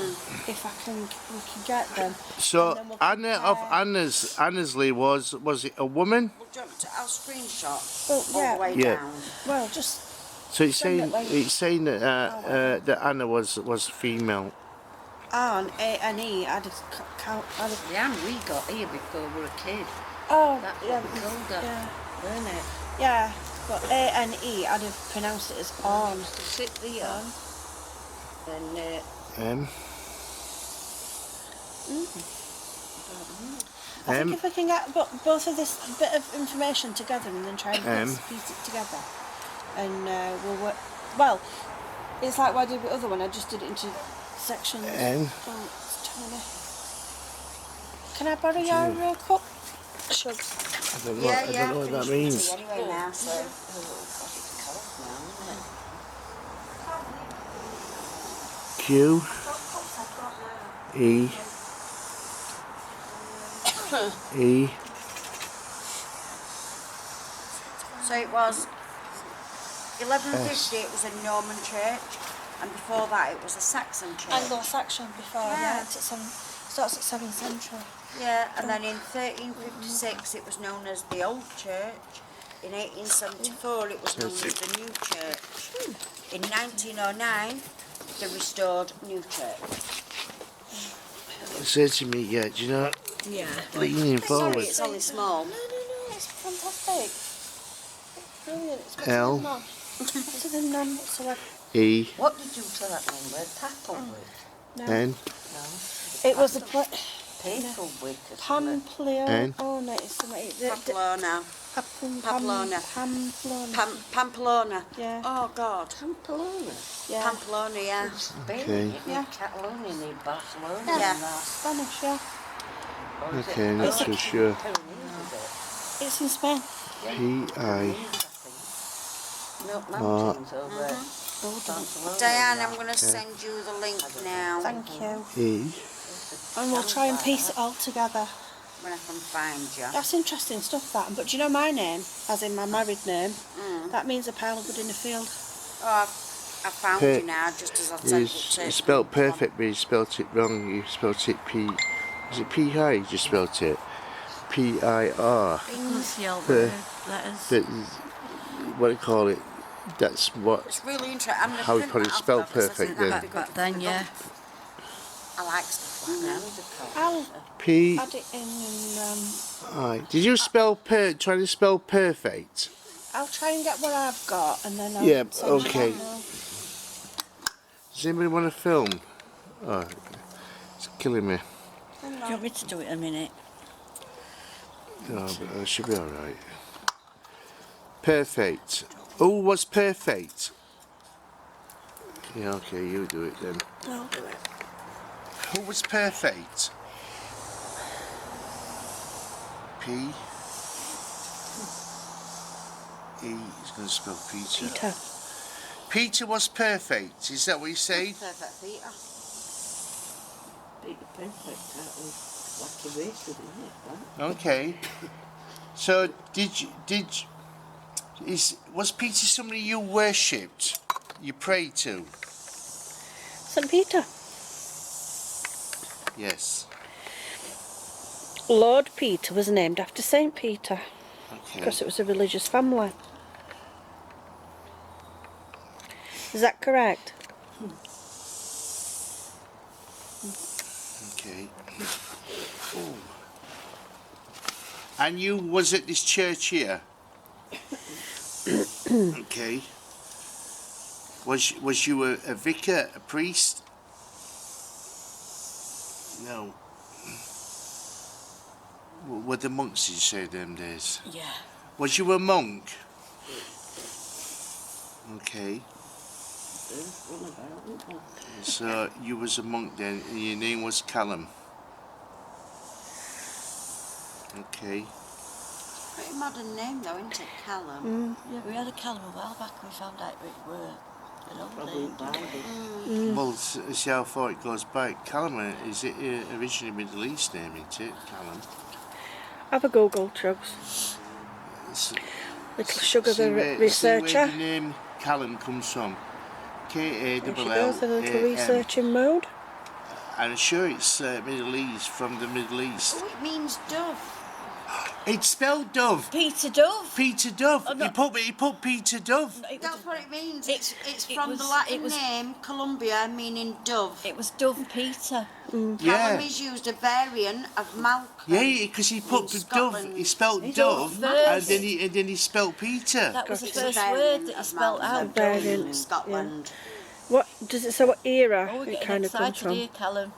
S3: If we can get them.
S1: So
S3: And then we'll
S1: Anna of
S3: compare.
S1: Annesley was it a woman?
S4: Well, do you want me to, I'll screenshot
S3: Well,
S4: all
S3: yeah.
S4: the way
S1: Yeah.
S4: down.
S3: Well, just
S1: So it's
S3: Send
S1: saying
S3: it
S1: that that Anna was female.
S3: Anne, A-N-E, had a count.
S5: The Anne we got here before we were a kid.
S3: Oh,
S5: That's
S3: yeah,
S5: what we called her,
S3: yeah,
S5: weren't it?
S3: yeah. But A-N-E, I'd have pronounced it as
S5: I
S3: on.
S5: used to sit there and
S3: I think if we can get both of this bit of information together and then try and piece it together, and we'll work. Well, it's like what I did with the other one. I just did it into sections. Oh, it's tiny. Can I borrow your cup? Shugs.
S1: I don't know, I don't know what that means.
S4: Anyway, now, so.
S1: Q E E.
S4: So it was 1150. It was a Norman church, and before that it was a Saxon church.
S3: Anglo-Saxon before,
S4: Yeah.
S3: It starts at 7th century.
S4: Yeah, and then in 1356 it was known as the Old Church. In 1874 it was known as the New Church. In 1909 the restored New Church.
S1: Said to me, yeah, do you know?
S2: Yeah.
S1: Leaning
S4: Sorry,
S1: forward.
S4: it's only small.
S3: No, it's fantastic. It's brilliant. It's
S1: L.
S3: better than none whatsoever.
S1: E
S5: what did you say that one word? Tacklewick?
S3: No.
S1: N
S3: It was a
S5: Paperwick or something.
S1: N.
S3: Pamplona. It's something.
S4: Pamplona. Pamplona.
S3: Pamplona.
S4: Pamplona.
S3: Yeah.
S4: Oh God.
S5: Pamplona.
S3: Yeah.
S4: Pamplona, yeah.
S5: Spain,
S1: Okay.
S5: yeah. Catalonia, near Barcelona.
S4: Yeah.
S5: And that.
S3: Spanish, yeah.
S5: Or is it-
S1: Okay, not so sure.
S5: Pyrenees, is
S3: It's in Spain.
S1: P I
S5: it? Milk Mountains over there. Barcelona.
S4: Diane, I'm going to send you the link now
S3: Thank you.
S1: E.
S3: And we'll try and piece it all together.
S4: when I can find you.
S3: That's interesting stuff, that. But do you know my name, as in my married name? That means a pile of wood in a field.
S4: Oh, I found you now, just as I said it
S1: You spelled perfect, but you spelled it wrong. You spelled it P. Is it P I? You just spelled it P I R.
S2: That's the old
S1: The-
S2: letters.
S1: That, what do you call it? That's what.
S4: It's really interesting. I'm
S1: How you put it spelled perfect then.
S2: Back then, yeah.
S4: I like stuff like that.
S3: I'll
S1: P
S3: add it in and
S1: I. Did you spell try to spell perfect?
S3: I'll try and get what I've got and then I'll
S1: Yeah,
S3: send you
S1: okay.
S3: that now.
S1: Does anybody want to film? Oh, it's killing me.
S2: Do you want me to do it in a minute?
S1: No, but I should be alright. Perfect. Who was perfect? Yeah, okay, you do it then.
S3: I'll do it.
S1: Who was perfect? P. E is going to spell Peter.
S3: Peter.
S1: Peter was perfect. Is that what you say?
S4: Perfect, Peter.
S5: Peter Perfect, that was like a racer, isn't it? That?
S1: Okay. So was Peter somebody you worshipped? You prayed to?
S3: St. Peter.
S1: Yes.
S3: Lord Peter was named after St. Peter
S1: Okay.
S3: because it was a religious family. Is that correct?
S1: Okay. Ooh. And you was at this church here? Okay. Was you a vicar, a priest? No. Were the monks, did you say, them days?
S2: Yeah.
S1: Was you a monk? Okay. So you was a monk then, and your name was Callum. Okay.
S4: Pretty modern name though, isn't it? Callum.
S2: Yeah, we had a Callum a while back and we found out it were an old
S5: Probably
S2: name.
S5: Bible.
S1: Well, see how far it goes back. Callum, is it originally Middle East name, isn't it? Callum.
S3: Have a Google, Chugs.
S1: S-
S3: Little sugar
S1: see
S3: the
S1: where
S3: researcher.
S1: the name Callum comes from.
S3: There she goes in a little
S1: K-A-L-L-A-M.
S3: researching mode.
S1: I'm sure it's Middle East, from the Middle East.
S4: Oh, it means dove.
S1: It's spelled Dove.
S2: Peter Dove.
S1: Peter Dove.
S2: Oh, no.
S1: He put Peter Dove.
S4: That's what it means.
S2: It-
S4: It's
S2: it
S4: from
S2: was-
S4: the
S2: it
S4: Latin
S2: was-
S4: name Columbia, meaning dove.
S2: It was Dove Peter.
S4: Callum
S1: Yeah.
S4: is used a variant of Malcolm.
S1: Yeah, because he put
S4: in
S1: Dove.
S4: Scotland.
S1: He spelled
S2: He's
S1: Dove,
S2: all
S1: and
S2: first.
S1: then he spelled Peter.
S2: That was the
S4: It's a
S2: first
S4: variant
S2: word that he
S4: of
S2: spelt
S4: Malcolm,
S2: out.
S4: Dove
S3: Variant,
S4: in Scotland.
S3: What does it say? What era
S2: Oh, we're
S3: it
S2: getting
S3: kind of comes
S2: excited
S3: from?
S2: here, Callum.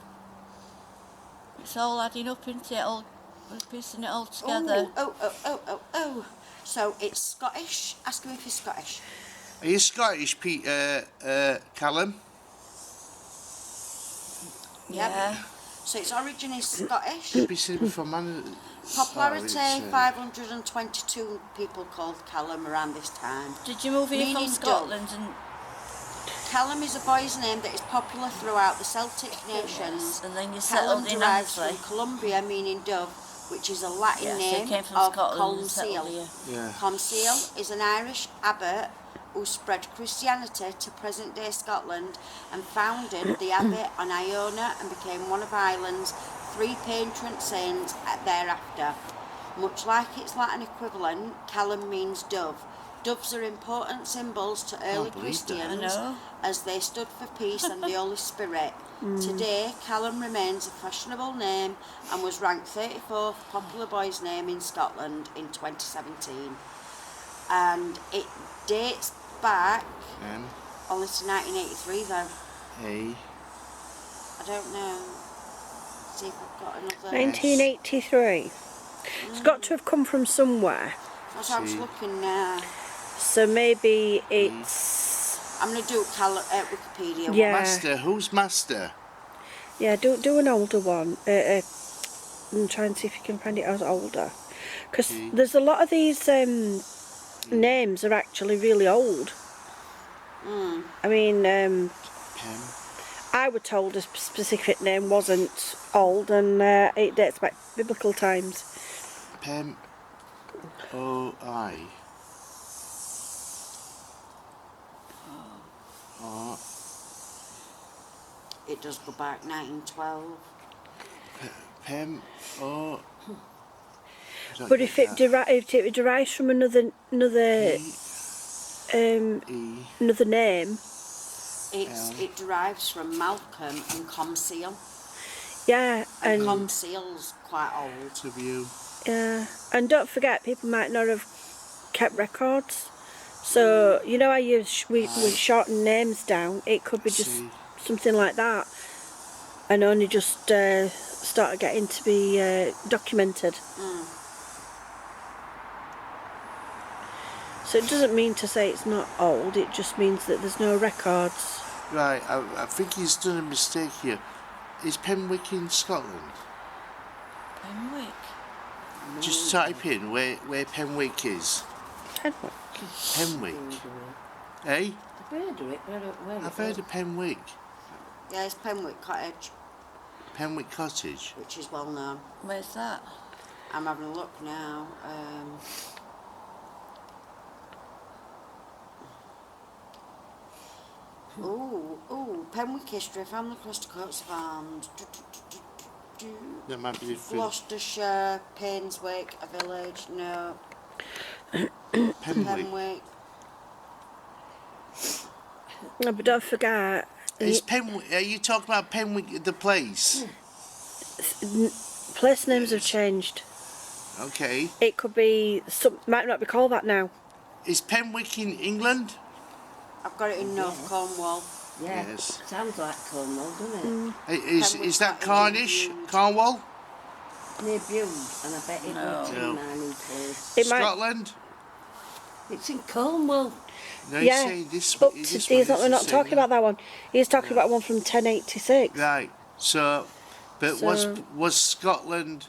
S2: It's all adding up into it, all we're piecing it all together.
S4: Oh. So it's Scottish. Ask him if he's Scottish.
S1: Are you Scottish, Callum?
S2: Yeah.
S4: So its origin is Scottish.
S1: Be said from man.
S4: Popularity,
S1: Oh, it's,
S4: 522 people called Callum around this time.
S2: Did you move here from
S4: Meaning
S2: Scotland and
S4: Callum is a boy's name that is popular throughout the Celtic nations.
S2: and then you
S4: Callum
S2: settled in
S4: derives
S2: Annesley?
S4: from Columbia, meaning dove, which is a Latin
S2: Yeah, so
S4: name
S2: you came from
S4: of
S2: Scotland and settled
S4: Colmcille.
S2: here.
S1: Yeah.
S4: Colmcille is an Irish abbot who spread Christianity to present-day Scotland and founded the abbey on Iona and became one of Ireland's 3 patron saints thereafter. Much like its Latin equivalent, Callum means dove. Doves are important symbols to early
S1: believe that.
S2: I
S4: Christians
S2: know.
S4: as they stood for peace and the Holy Spirit. Today, Callum remains a fashionable name and was ranked 34th popular boy's name in Scotland in 2017. And it dates back
S1: M
S4: only to 1983 though.
S1: A.
S4: I don't know. See if I've got another.
S3: 1983. It's got to have come from somewhere.
S4: That's what I was
S1: See.
S4: looking now.
S3: So maybe it's
S4: I'm going to do Wikipedia one.
S3: Yeah.
S1: Master. Who's Master?
S3: yeah. Do an older one. And try and see if you can find it as older, because there's a lot of these names are actually really old. I mean,
S1: Pem.
S3: I was told a specific name wasn't old, and it dates back biblical times.
S1: Pem. O-I. Oh.
S4: It does go back 1912.
S1: Pem. O.
S3: But if it derives from another another name,
S4: It derives from Malcolm and Comseal.
S3: yeah,
S4: And
S3: and
S4: Comseal's quite old.
S1: W.
S3: yeah, and don't forget, people might not have kept records. So you know how we shorten names down. It could be just
S1: C.
S3: something like that, and only just started getting to be documented. So it doesn't mean to say it's not old. It just means that there's no records.
S1: Right, I think he's done a mistake here. Is Penwick in Scotland?
S2: Penwick.
S1: Just type in where Penwick is.
S3: Penwick.
S1: Penwick. Eh?
S5: I've heard of it, but I don't know where
S1: I've
S5: it
S1: heard
S5: is.
S1: of Penwick.
S4: Yeah, it's Penwick Cottage,
S1: Penwick Cottage.
S4: which is well known.
S2: Where's that?
S4: I'm having a look now. Penwick history, family across the coats of arms.
S1: That might be different.
S4: Gloucestershire, Painswick, a village, no.
S1: Penwick.
S4: Penwick.
S3: No, but don't forget,
S1: Is Penwick? Are you talking about Penwick, the place?
S3: place names have changed.
S1: Okay.
S3: It could be might not be called that now.
S1: Is Penwick in England?
S4: I've got it in North Cornwall.
S5: Yeah,
S1: Yes.
S5: sounds like Cornwall, doesn't
S1: Is that
S4: Penwick
S1: Cornish?
S4: Cottage.
S1: Cornwall?
S5: it? Near Bude, and I bet it
S2: No.
S5: was
S1: No.
S5: in mining place.
S3: It might.
S1: Scotland?
S5: It's in Cornwall.
S1: No,
S3: Yeah,
S1: he's saying this.
S3: But
S1: this
S3: he's
S1: one,
S3: not,
S1: this
S3: we're
S1: is
S3: not
S1: saying
S3: talking about that one. He's talking about one from 1086.
S1: Right. So, but
S3: So-
S1: was Scotland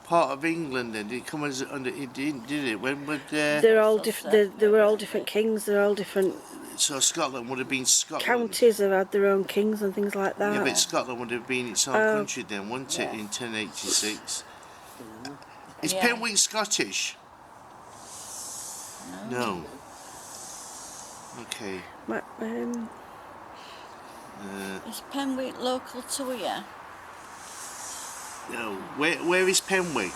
S1: part of England? And did it come as under? It didn't, did it? When would?
S3: They're all different. They were all different kings. They're all different
S1: So Scotland would have been Scotland.
S3: counties have had their own kings and things like that.
S1: Yeah, but Scotland would have been its own
S3: Oh.
S1: country then, wouldn't it? In 1086. Is
S2: Yeah.
S1: Penwick Scottish? No. Okay.
S3: Ma- um,
S2: Is Penwick local to here?
S1: No. Where is Penwick?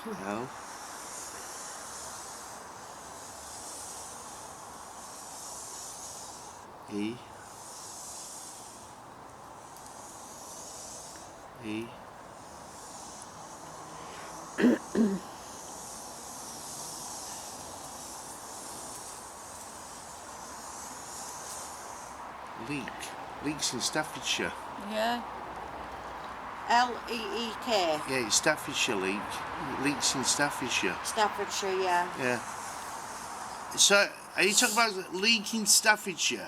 S1: No. E. E. Leek's in Staffordshire.
S2: Yeah.
S4: L-E-E-K.
S1: Yeah, it's Staffordshire Leek. Leek's in Staffordshire.
S4: Staffordshire, yeah.
S1: Yeah. So, are you talking about Leek in Staffordshire?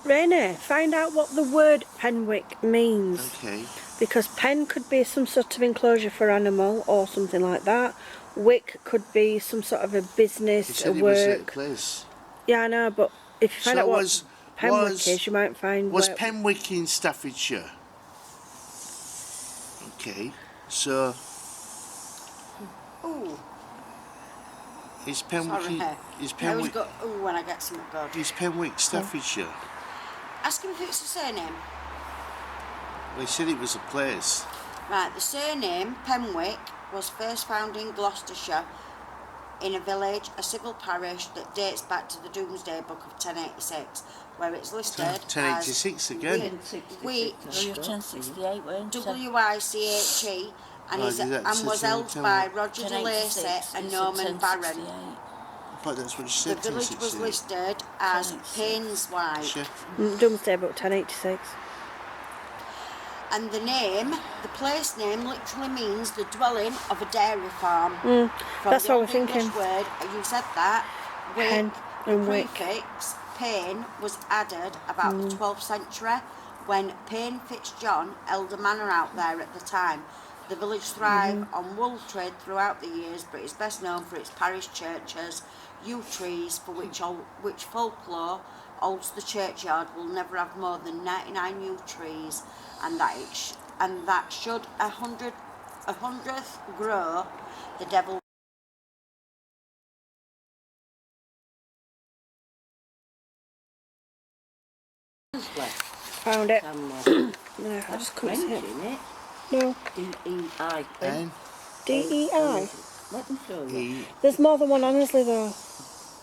S3: Rainy, find out what the word Penwick means.
S1: Okay.
S3: Because pen could be some sort of enclosure for animal or something like that. Wick could be some sort of a business,
S1: It
S3: a
S1: said it was a
S3: work.
S1: place.
S3: Yeah, I know, but if you find
S1: So
S3: out what Penwick is, you might find
S1: Was
S3: where...
S1: Penwick in Staffordshire? Okay. So,
S4: Ooh,
S1: is Penwick...
S4: sorry.
S1: Is
S4: I always
S1: Penwick...
S4: go ooh when I get something good.
S1: Is Penwick Staffordshire?
S4: Ask him if it's a surname.
S1: They said it was a place.
S4: Right, the surname, Penwick, was first found in Gloucestershire in a village, a civil parish that dates back to the Domesday Book of 1086, where it's listed
S1: 1086 again.
S4: Wheat,
S2: Oh, you're 1068, weren't you?
S4: W-I-C-H-E, and,
S1: Oh, that
S4: and
S1: says
S4: was held
S1: 10,
S4: by
S1: 10.
S4: Roger de Lacy
S2: 1086,
S4: and
S2: it's
S4: Norman Barron.
S2: 1068.
S1: I thought that's what you
S4: The
S1: said.
S4: village was
S1: 1068.
S4: listed as
S2: 1086.
S4: Painswipe,
S1: Sure.
S3: Domesday Book 1086.
S4: and the name, the place name, literally means the dwelling of a dairy farm. From
S3: That's
S4: the
S3: what
S4: Old
S3: we're thinking.
S4: English word, you said that, wick,
S3: Pen
S4: the
S3: and wick.
S4: prefix, pain, was added about the 12th century when Payne Fitzjohn held a manor out there at the time. The village thrived on wool trade throughout the years, but is best known for its parish churches, yew trees, for which folklore holds the churchyard will never have more than 99 yew trees, and that should a hundredth grow, the devil.
S3: Found it.
S5: Camera.
S3: No, I just couldn't see it.
S5: Mention it.
S3: No.
S5: D-E-I.
S1: N,
S3: D-E-I.
S5: Let me show you.
S1: E,
S3: There's more than one Annesley though.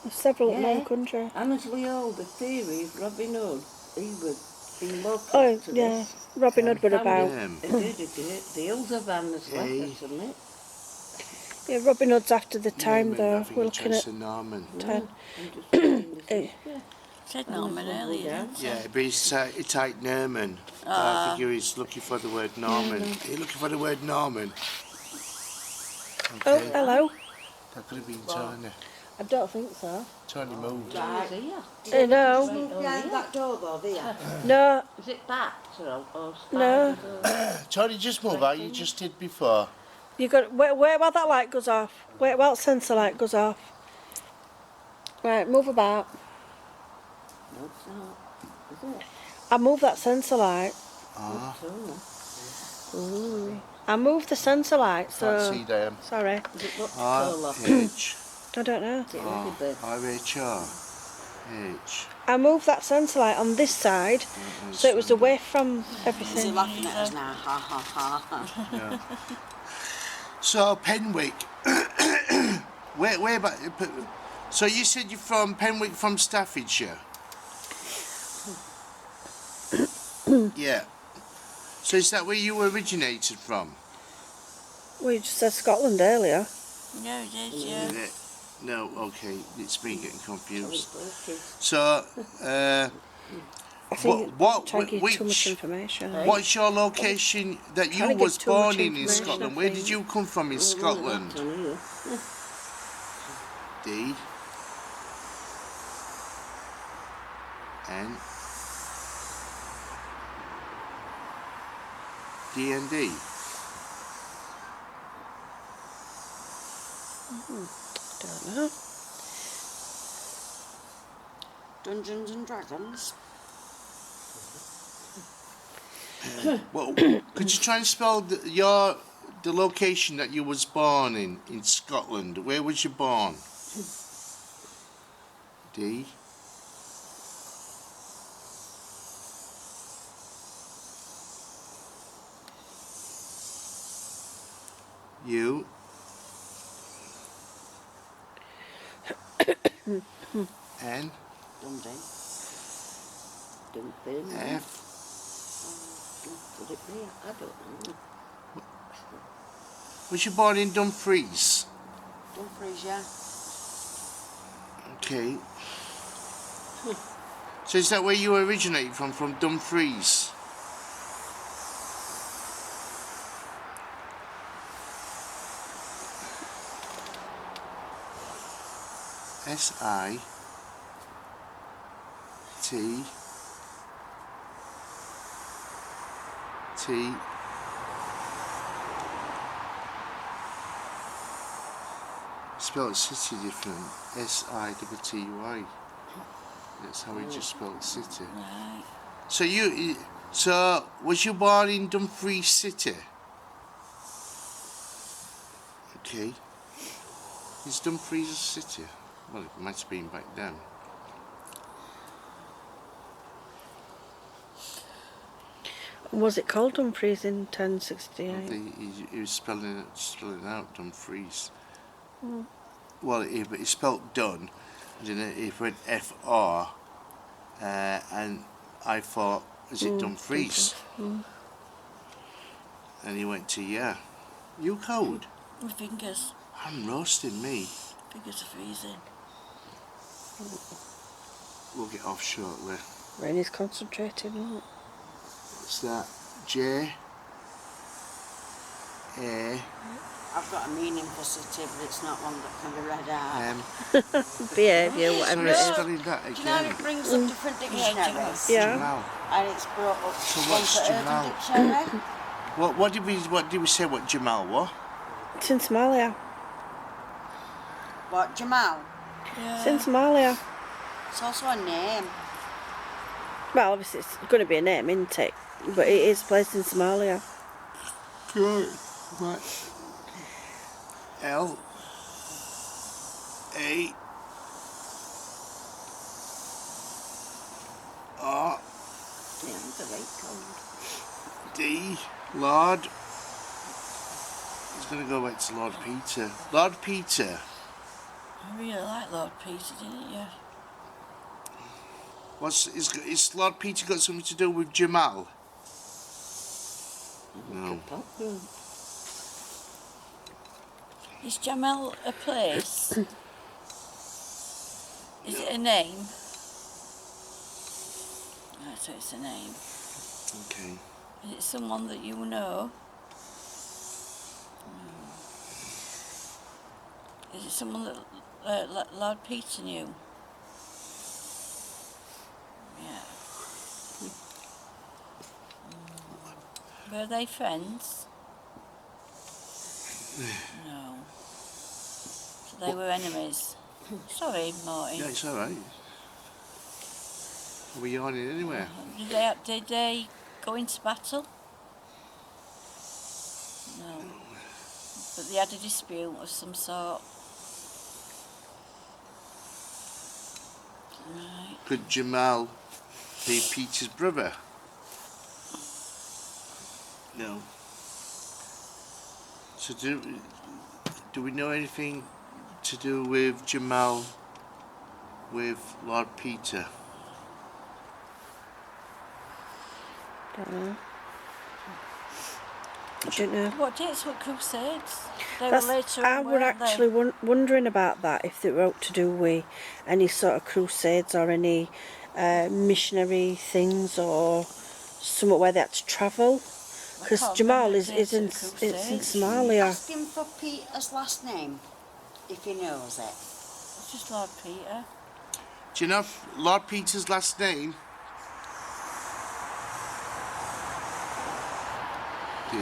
S3: There's several in
S5: Yeah.
S3: the country.
S5: Annesley Hall, the theory of Robin Hood. He was in local
S3: Oh,
S5: to
S3: yeah.
S5: this.
S3: Robin Hood were about.
S5: The hills of Annesley,
S1: Hey.
S5: or something.
S3: Yeah, Robin Hood's after the time
S1: Norman,
S3: though.
S1: I think
S3: We're
S1: he
S3: looking
S1: chose
S3: at
S1: the Norman.
S3: 10.
S5: I'm just saying this
S3: Eh.
S5: is- yeah.
S2: Said Norman earlier, didn't
S1: Yeah, but it's like Norman. I think he was looking for the word Norman. Are you looking for the word Norman?
S3: Oh,
S1: Okay.
S3: hello.
S1: That could have been Tony.
S3: I don't think so.
S1: Tony moved.
S5: Right. Here.
S3: No.
S4: Behind that door though, there.
S3: No.
S5: Is it bats or
S3: No.
S5: spiders?
S1: Tony, just move out. You just did before.
S3: You got wait while that light goes off. Wait while the sensor light goes off. Right, move about.
S5: No, it's not. Is it?
S3: I move that sensor light.
S1: Ah,
S3: I moved the sensor light,
S1: can't
S3: so
S1: see them.
S3: sorry.
S5: Is it what
S1: R,
S5: colour?
S1: H,
S3: I don't know.
S5: Is it
S1: R,
S5: ladybird?
S1: R-H-R, H.
S3: I moved that sensor light on this side, so it was away from
S4: Is he
S3: everything.
S4: laughing at us now? Ha ha ha.
S1: Yeah. So, Penwick. where about... So you said you're from Penwick from Staffordshire? Yeah. So is that where you originated from?
S3: We just said Scotland earlier.
S2: he? No, he did, yeah.
S1: Is it? No, okay, it's me getting confused.
S5: Okay.
S1: So,
S3: I think
S1: What-
S3: trying to give too much
S1: which-
S3: information.
S1: what's your location that
S3: Trying
S1: you
S3: to give
S1: was
S3: too much
S1: born in
S3: information,
S1: Scotland?
S3: I
S1: Where did
S3: think.
S1: you come from in Scotland?
S5: That's on here.
S1: D. N. D and D.
S3: Don't know.
S4: Dungeons and Dragons.
S1: Well, could you try and spell the location that you was born in Scotland? Where was you born? D. U. N.
S5: Dundee. Dunfermline.
S1: F.
S5: Could it be? I don't know.
S1: Was you born in Dumfries?
S4: Dumfries, yeah.
S1: Okay. So is that where you originate from Dumfries? S-I-T T spelled city different. S-I-T-T-Y. That's how he just spelled city.
S2: Right.
S1: So was you born in Dumfries City? Okay. Is Dumfries a city? Well, it might have been back then.
S3: Was it called Dumfries in 1068?
S1: He was spelling out Dumfries. Well, he spelt done, and then he went F-R, and I thought, is it Dumfries? And he went to, yeah. You cold?
S2: My fingers.
S1: I'm roasting me.
S2: Fingers are freezing.
S1: We'll get off shortly.
S3: Rainy's concentrating, look.
S1: What's that? J A
S4: I've got a meaning for city, but it's not one that can be read out.
S1: M.
S3: Behaviour, whatever
S1: Sorry,
S3: it is.
S1: spelling that
S4: Do you know
S1: again.
S4: it brings up different dictionaries?
S3: Yeah.
S1: Jamal.
S4: And it's brought up
S1: So
S4: one
S1: what's
S4: for
S1: Jamal?
S4: Urban Dictionary.
S1: What did we say? What Jamal was?
S3: It's in Somalia.
S4: What, Jamal?
S3: It's in Somalia.
S4: It's also a name.
S3: Well, obviously it's going to be a name, isn't it? But it is placed in Somalia.
S1: Right. L A R
S5: Yeah, I'm very cold.
S1: D. Lord. He's going to go back to Lord Peter. Lord Peter.
S2: I really like Lord Peter, didn't you?
S1: Is Lord Peter got something to do with Jamal? No.
S2: Is Jamal a place? Is it a name? Right, so it's a name.
S1: Okay.
S2: Is it someone that you know? Is it someone that Lord Peter knew? Yeah. Were they friends? No. So they were enemies. Sorry, Martin.
S1: Yeah, it's all right. Are we yawning anywhere?
S2: Did they go into battle? No. But they had a dispute of some sort. Right.
S1: Could Jamal be Peter's brother? No. So do we know anything to do with Jamal with Lord Peter?
S3: Don't know. I don't know.
S2: What dates were Crusades? They
S3: That's,
S2: were later
S3: I
S2: on,
S3: were
S2: weren't
S3: actually
S2: they?
S3: wondering about that, if they were out to do with any sort of crusades or any missionary things or somewhere where they had to travel. Because
S2: can't
S3: Jamal
S2: remember
S3: is
S2: the dates
S3: in,
S2: of the
S3: it's in
S2: Crusades.
S3: Somalia.
S4: Ask him for Peter's last name, if he knows it.
S2: It's just Lord Peter.
S1: Do you know Lord Peter's last name? D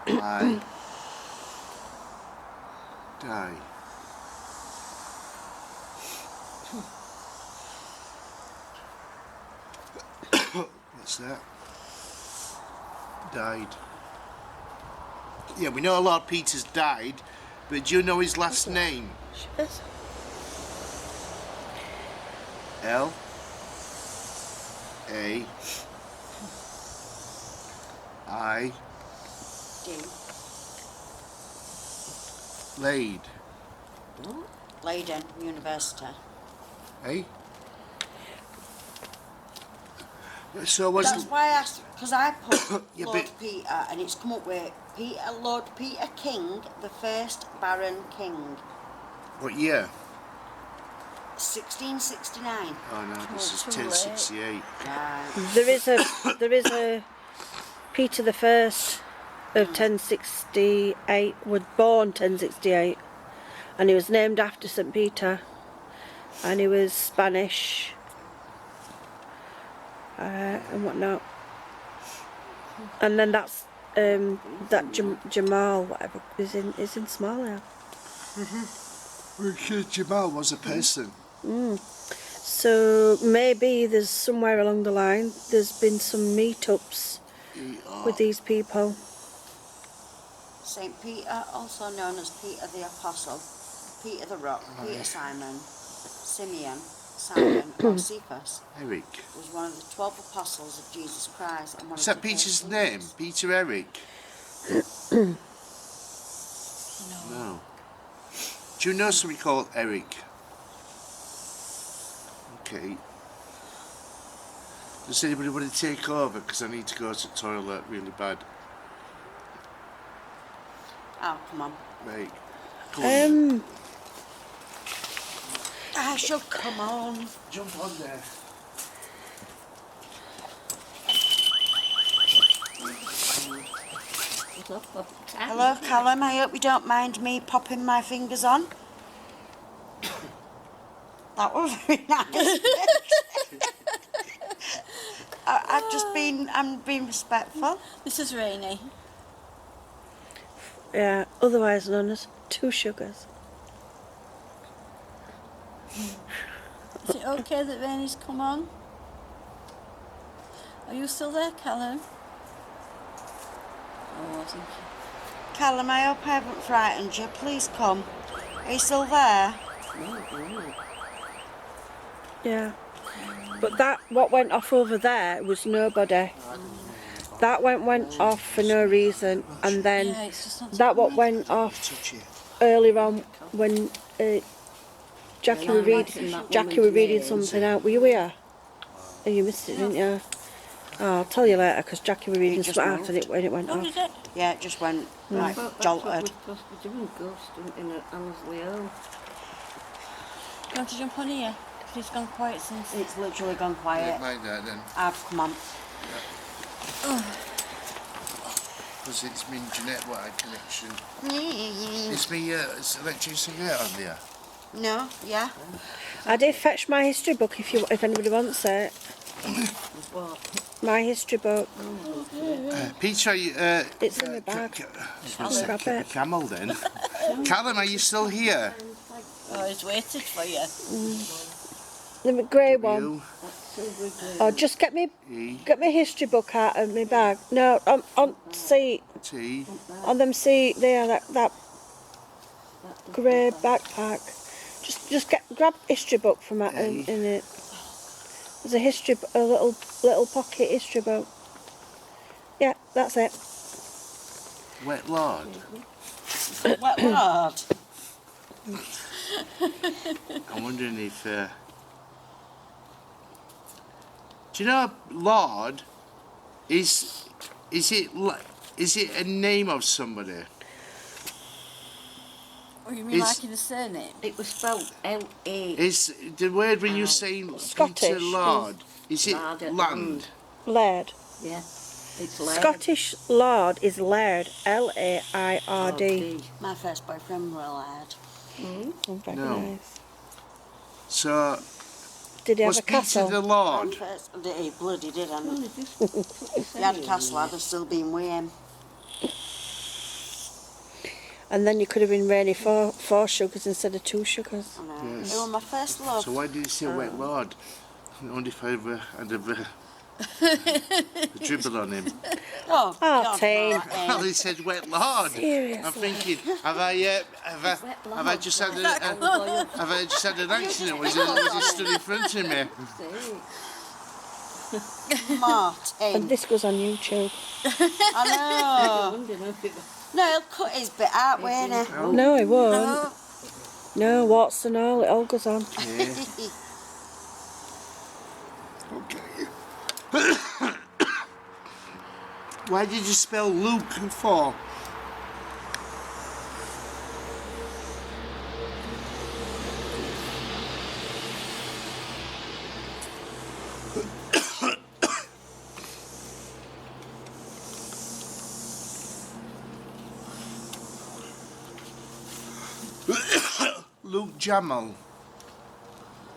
S1: I die. What's that? Died. Yeah, we know Lord Peter's died, but do you know his last name?
S2: Sugars.
S1: L A I
S4: D.
S1: Laid.
S4: Leiden University.
S1: Eh? So was
S4: That's why I asked, because I put
S1: Yeah,
S4: Lord
S1: but-
S4: Peter and it's come up with Lord Peter King, the first Baron King,
S1: what year?
S4: 1669.
S1: Oh no, this is
S2: too late.
S1: 1068.
S4: Right.
S3: There is a Peter the First of 1068 was born 1068, and he was named after St Peter, and he was Spanish and whatnot. And then that's that Jamal whatever is in Somalia.
S1: Jamal was a person.
S3: So maybe there's somewhere along the line there's been some meetups with these people.
S4: St. Peter, also known as Peter the Apostle, Peter the Rock, Peter Simon, Simeon, Simon, or Cephas,
S1: Eric.
S4: was one of the 12 apostles of Jesus Christ. And one
S1: Is
S4: of
S1: that
S4: the
S1: Peter's
S4: first
S1: name?
S4: leaders.
S1: Peter Eric? No. Do you know somebody called Eric? Okay. Does anybody want to take over? Because I need to go to the toilet really bad.
S4: Oh, come on.
S1: Right. Come on.
S4: I shall come on.
S1: Jump on there.
S4: Hello, Callum. I hope you don't mind me popping my fingers on. That was very nice. I'm being respectful.
S2: This is Rainy.
S3: Yeah, otherwise known as Two Sugars.
S2: Is it okay that Rainy's come on? Are you still there, Callum? Oh, I think.
S4: Callum, I hope I haven't frightened you. Please come. Are you still there?
S3: Yeah. But that, what went off over there was nobody. That went off for no reason, and then
S2: Yeah, it's just not.
S3: that what went off
S1: Touch it.
S3: earlier on when Jackie were reading something out. Were you here? Oh, you missed it, didn't you? Oh, I'll tell you later, because Jackie were reading
S4: just
S3: something out
S4: moved.
S3: and it went
S2: Oh,
S3: off.
S2: did it?
S4: Yeah, it just went like
S5: But that's
S4: jolted.
S5: what we're supposed to be doing, ghost hunting at Annesley home.
S2: You want to jump on here? 'Cause it's gone quiet since.
S4: It's literally gone
S1: Yeah,
S4: quiet.
S1: mind that then.
S4: Come on.
S1: Because it's my internet wire connection. It's me electricity there on there.
S4: No, yeah.
S3: I did fetch my history book if anybody wants it.
S5: What?
S3: My history book.
S1: Peter, you,
S3: It's in my bag. I'll grab it.
S1: Camel then. Callum, are you still here?
S2: Oh, he's waited for you.
S3: The grey one.
S1: You,
S3: Oh, just get me
S1: E,
S3: history book out of my bag. No, on seat.
S1: T.
S3: On them seat there, that grey backpack. Just grab history book from that in it. There's a little pocket history book. Yeah, that's it.
S1: Wet Lord.
S4: Wet Lord.
S1: I'm wondering if. Do you know Lord? Is it a name of somebody?
S2: Oh, you mean
S1: It's-
S2: like in the surname?
S5: It was spelled L-A.
S1: Is the word when you're saying Peter
S3: Scottish
S1: Lord? Is it
S5: Lard at
S1: land?
S3: Laird.
S5: Yeah. It's Laird.
S3: Scottish Lord is Laird. Laird.
S4: My first boyfriend was a lad.
S3: Oh, very
S1: No.
S3: nice.
S1: So
S3: Did he have
S1: was
S3: a
S1: Peter
S3: castle?
S1: the Lord?
S4: He bloody did, and
S5: Only just
S4: he had a castle. I'd have still been with him.
S3: And then you could have been Rainy four sugars instead of 2 sugars.
S4: And, He
S1: Yes.
S4: was my first love.
S1: So why did he say Wet Lord? Only if I ever had a dribble on him.
S4: Oh, God,
S3: Tane.
S4: no,
S1: Well, he said Wet Lord.
S3: Seriously?
S1: I'm thinking, have I have I just had an accident? Was it stood in front of me?
S4: Martin.
S3: And this goes on YouTube.
S4: I know. No, he'll cut his bit out, won't he?
S3: No, it won't. No, what's and all, it all goes on.
S1: Yeah. Okay. Why did you spell Luke for? Luke Jamal.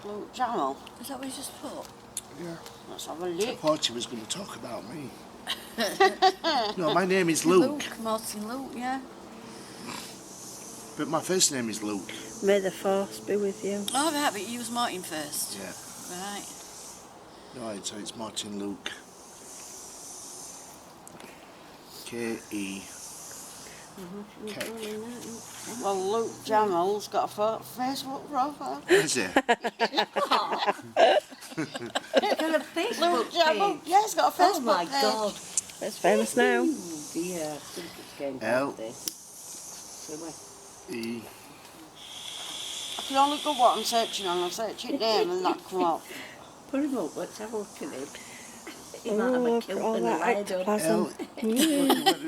S4: Luke Jamal.
S2: Is that what you just put?
S1: Yeah.
S4: Let's have a
S1: I
S4: look.
S1: thought he was going to talk about me. No, my name is Luke.
S2: Martin Luke, yeah.
S1: But my first name is Luke.
S3: May the force be with you.
S2: Oh, right, but you was Martin first.
S1: Yeah.
S2: Right.
S1: Right, so it's Martin Luke. K-E. Keck.
S4: Well, Luke Jamal's got a Facebook profile.
S1: Is it?
S5: Got a Facebook
S4: Luke Jamal.
S5: page.
S4: Yeah, he's got a Facebook
S5: Oh my
S4: page.
S5: God.
S3: It's famous now.
S5: Oh dear, I think it's getting
S1: L.
S5: outdated.
S1: E.
S4: I can only go what I'm searching on. I'm searching name and that come up.
S5: Put him up, let's have a look at him. He
S3: Oh,
S5: might have a
S3: look
S5: kilt
S3: at all
S5: and a
S3: that
S5: lie on.
S3: ectoplasm.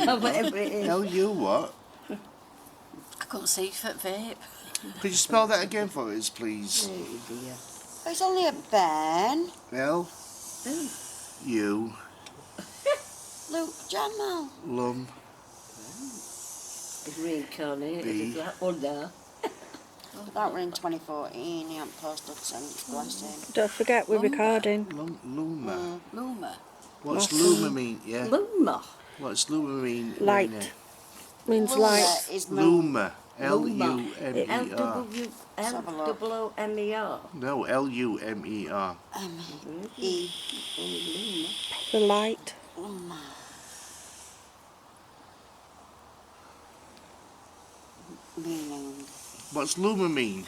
S5: Or whatever it is.
S1: L-U what?
S2: I couldn't see for vape.
S1: Could you spell that again for us, please?
S5: Oh dear.
S4: Oh, it's only a Ben.
S1: L-U.
S4: Luke Jamal.
S1: Lum.
S5: He's reincarnated,
S1: B.
S5: is that one there?
S4: That were in 2014. He hadn't posted since. Bless him.
S3: Don't forget we're recording.
S1: Luma.
S2: Luma.
S1: What's
S3: Awesome.
S1: Luma mean? Yeah.
S5: Luma.
S1: What's Luma mean?
S3: Light.
S1: Nina?
S3: Means
S4: Luma
S3: light.
S4: is moon.
S1: Luma. L-U-M-E-R.
S5: L-O-O-M-E-R.
S1: No, L-U-M-E-R.
S4: M-E.
S3: The light.
S4: Luma. Meaning.
S1: What's Luma mean?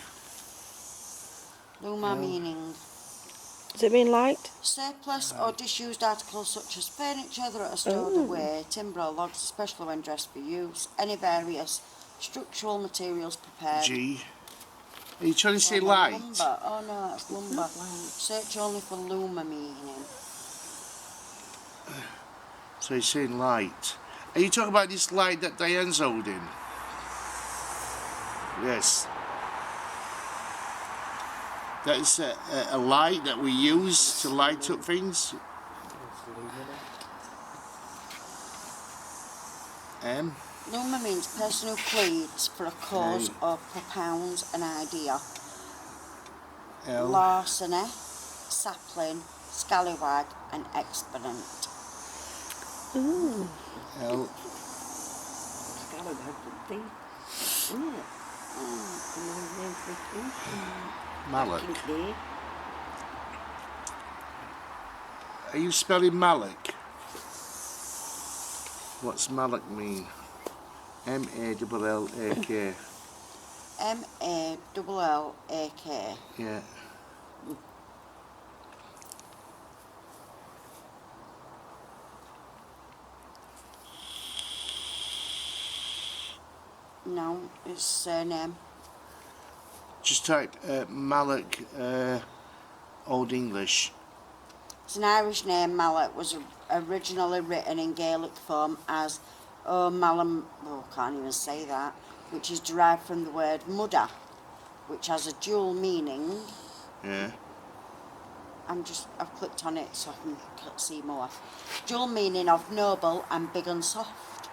S4: Luma meaning.
S3: Does it mean light?
S4: Surplus or disused articles such as furniture that are stored away, timber or logs, especially when dressed for use, any various structural materials prepared.
S1: G. Are you trying to say
S4: Oh,
S1: light?
S4: Lumber. Oh no, that's lumber. Search only for Luma meaning.
S1: So you're saying light. Are you talking about this light that Diane's holding? Yes. That is a light that we use to light up things. M.
S4: Luma means person who pleads for a cause or propounds an idea.
S1: L.
S4: Larceny, sapling, scallywag and exponent.
S3: Ooh.
S1: L. Malak. Are you spelling Malak? What's Malak mean? M-A-L-L-A-K.
S4: M-A-L-L-A-K.
S1: Yeah.
S4: No, it's surname.
S1: Just type Malak, Old English.
S4: It's an Irish name. Mallet was originally written in Gaelic form as Malam. Oh, can't even say that. Which is derived from the word mudda, which has a dual meaning.
S1: Yeah.
S3: I've clicked on it so I can see more. Dual meaning of noble and big and soft.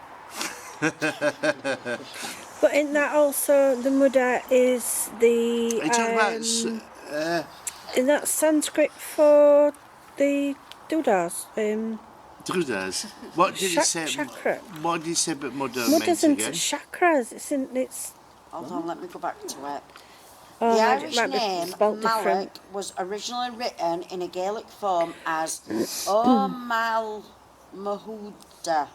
S2: But isn't that also the Muda is the?
S1: Are you talking about?
S2: Isn't that Sanskrit for the Dudas?
S1: Dudas. What did it say?
S2: Chakra.
S1: What did it say about Mudda
S2: Mud
S1: meant
S2: isn't
S1: again?
S2: chakras. It's.
S3: Hold on, let me go back to it.
S2: Oh,
S3: The
S2: might-
S3: Irish
S2: might be
S3: name
S2: spelt
S3: Malak
S2: different.
S3: was originally written in a Gaelic form as Omal Mahuda,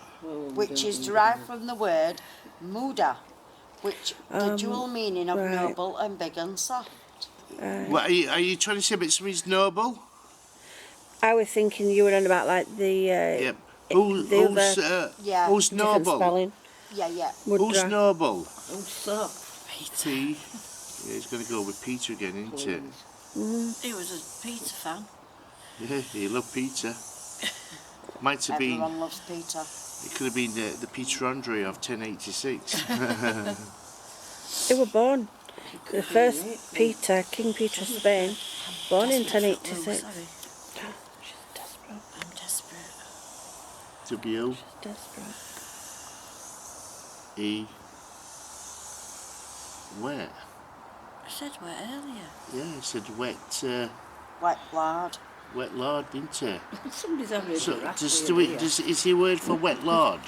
S3: which is derived from the word Muda,
S4: which the dual meaning of
S3: right.
S4: noble and big and soft.
S1: What, are you trying to say about somebody's noble?
S3: I was thinking you were on about like the
S1: Yep.
S3: the
S1: Who's
S3: other
S4: Yeah.
S1: who's
S3: different
S1: noble?
S3: spelling.
S4: Yeah.
S1: Who's
S3: Mudra.
S1: noble?
S5: Also,
S1: P. Yeah, he's going to go with Peter again, isn't it?
S2: He was a Peter fan.
S1: Yeah, he loved Peter. Might have been.
S4: Everyone loves Peter.
S1: It could have been the Peter Andre of 1086.
S3: They were born. The first Peter, King Peter of Spain, born in
S2: Sorry.
S3: 1086. She's desperate.
S2: I'm desperate.
S1: W
S3: Desperate.
S1: E. Wet.
S2: I said where earlier.
S1: Yeah, he said wet.
S4: Wet lard.
S1: Wet lard, didn't he?
S5: somebody's having
S1: So
S5: a
S1: is he a word for wet lard?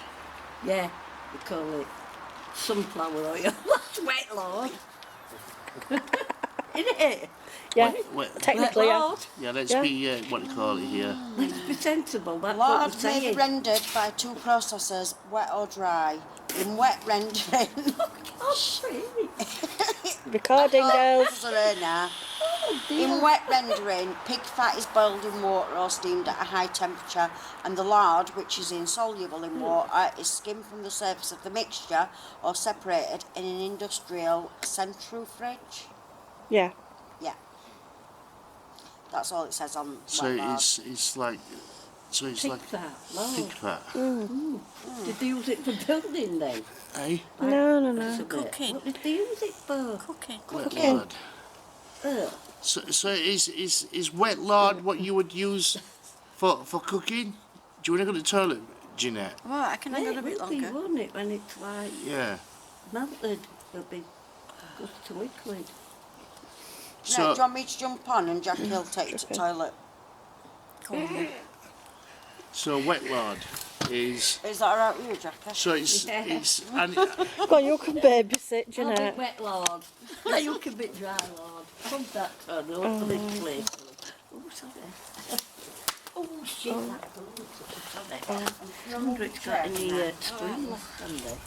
S5: Yeah, we call it sunflower oil. That's wet lord. Isn't it?
S3: Yeah,
S1: Wet,
S3: technically,
S5: Wet
S3: yeah.
S5: lord.
S1: yeah, let's
S3: Yeah.
S1: be what do you call it here?
S5: Let's be sensible, that's
S4: Lard
S5: what we're
S4: may be
S5: saying.
S4: rendered by two processes, wet or dry. In wet rendering,
S5: Oh, really?
S3: Recording, girls.
S4: sorry now. In wet rendering, pig fat is boiled in water or steamed at a high temperature, and the lard, which is insoluble in water, is skimmed from the surface of the mixture or separated in an industrial centrifugage.
S3: Yeah.
S4: Yeah. That's all it says on
S1: So
S4: wet lard.
S1: it's like
S5: Pig fat, lord.
S1: pig fat.
S5: Did they use it for building then?
S1: Eh?
S3: No.
S5: That's a bit-
S2: Cooking.
S5: What did they use it for?
S2: Cooking.
S1: Wet lard.
S5: Ugh.
S1: So is wet lard what you would use for cooking? Do you want to go to the toilet, Jeanette?
S2: Well, I can hang on a
S5: It
S2: bit
S5: will be,
S2: longer.
S5: won't it, when it's like
S1: Yeah.
S5: melted? It'll be good to liquid.
S1: So
S4: No, do you want me to jump on and Jackie will take you to the toilet?
S2: Go on then.
S1: so wet lard is
S4: Is that alright with you, Jackie?
S1: so it's and
S3: Go on, you can babysit,
S5: I'll be
S3: Jeanette.
S5: wet lord. You can be dry lord. Come that turn over this place. Oh, sorry. Oh, shit, that sorry. I wonder if it's got any spoon left on there.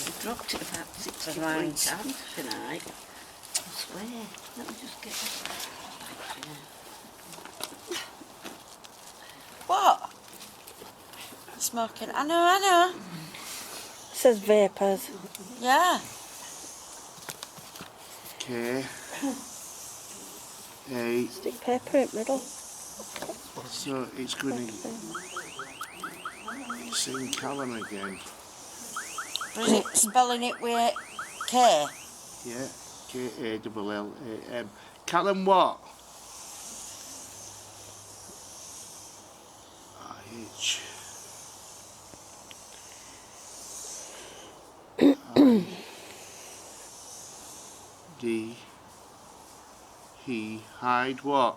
S5: I dropped it about 63 times tonight. I swear. Let me just get this back here.
S4: What? Smoking. I know.
S3: It says vapours.
S4: Yeah.
S1: K A.
S3: Stick paper in the middle.
S1: So it's going to sing Callum again.
S4: Is it spelling it with K?
S1: Yeah. K-A-L-L-A-M. Callum what? I-H. D. He. Hide what?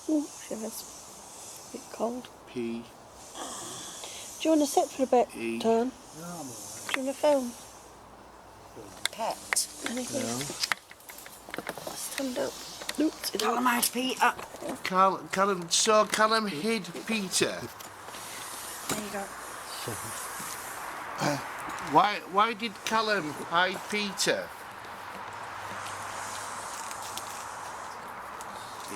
S3: Ooh, shivers. A bit cold.
S1: P.
S3: Do you want to sit for a bit,
S1: E.
S3: Tone? Do you want to film?
S4: Pet.
S3: Anything? Stand up. Oops, it don't.
S4: Calamite Peter.
S1: Callum. So Callum hid Peter.
S4: There you go.
S1: Why did Callum hide Peter? E.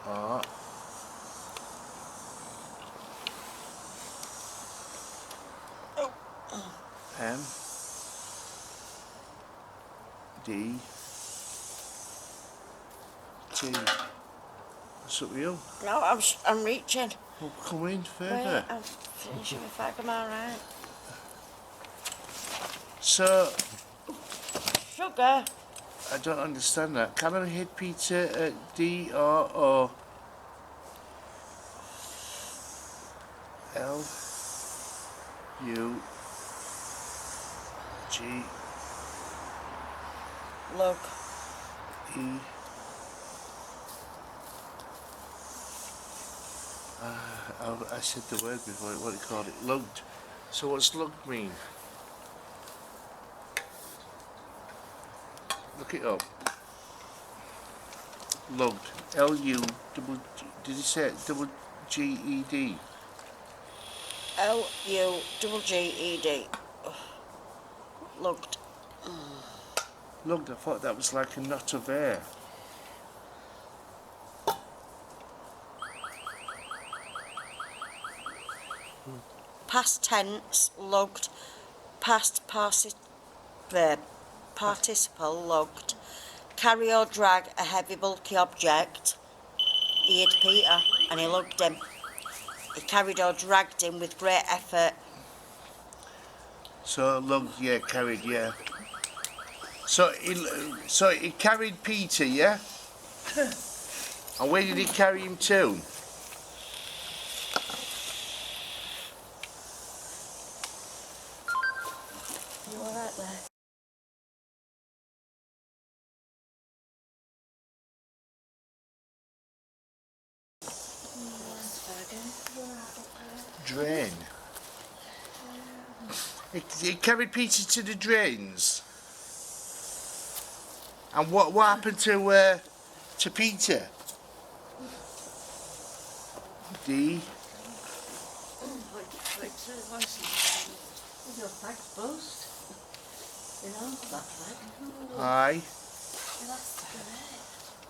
S1: R. M. D. T. What's up with you?
S4: No, I'm reaching.
S1: Oh, come in
S4: Wait,
S1: further.
S4: I'm finishing my fag. I'm alright.
S1: So,
S4: Sugar.
S1: I don't understand that. Callum hid Peter at D R O L U G
S4: Look.
S1: E. I said the word before. What do you call it? Lugged. So what's lugged mean? Look it up. Lugged. L-U double G. Did you say it? Double G-E-D.
S4: L-U-G-G-E-D. Looked.
S1: Look, I thought that was like a knot of hair.
S4: Past tense, looked. Past participle, looked. Carry or drag a heavy bulky object. He hid Peter and he lugged him. He carried or dragged him with great effort.
S1: So lugged, yeah, carried, yeah. So he carried Peter, yeah? And where did he carry him to?
S2: You all right there?
S1: Drain. He carried Peter to the drains. And what happened to Peter? D.
S5: Your flag's post. You know, that flag.
S1: I.
S3: That's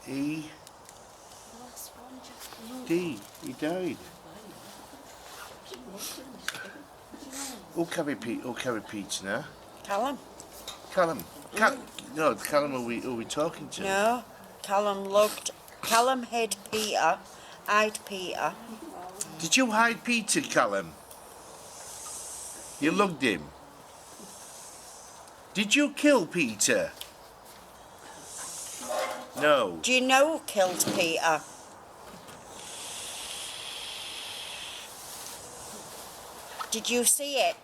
S3: great.
S1: E.
S3: The last one, just
S1: D. He died. Who carried Peter now?
S4: Callum?
S1: Callum. No, Callum, who we talking to?
S4: No. Callum hid Peter. Eyed Peter.
S1: Did you hide Peter, Callum? You lugged him. Did you kill Peter? No.
S4: Do you know who killed Peter? Did you see it?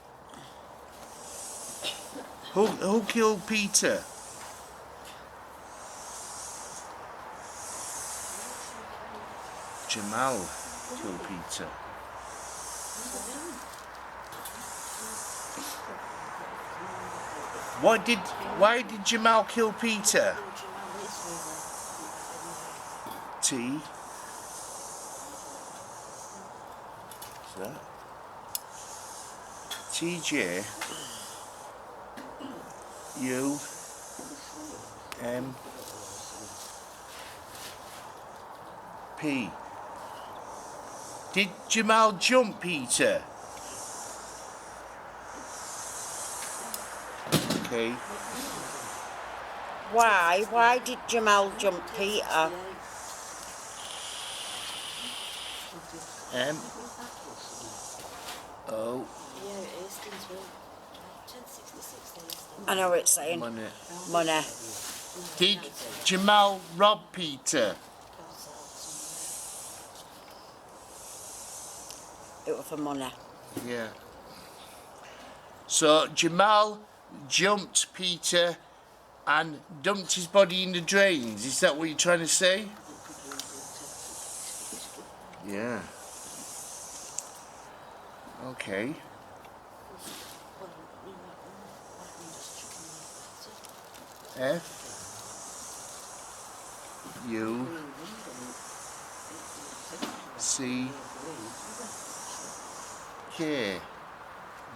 S1: Who killed Peter? Jamal killed Peter. Why did Jamal kill Peter? T. What's that? TJ. U. M. P. Did Jamal jump Peter? Okay.
S4: Why? Why did Jamal jump Peter?
S1: M. O.
S4: I know what it's saying.
S1: Money.
S4: Money.
S1: Did Jamal rob Peter?
S4: It was for money.
S1: Yeah. So Jamal jumped Peter and dumped his body in the drains. Is that what you're trying to say? Yeah. Okay. F. U. C. K.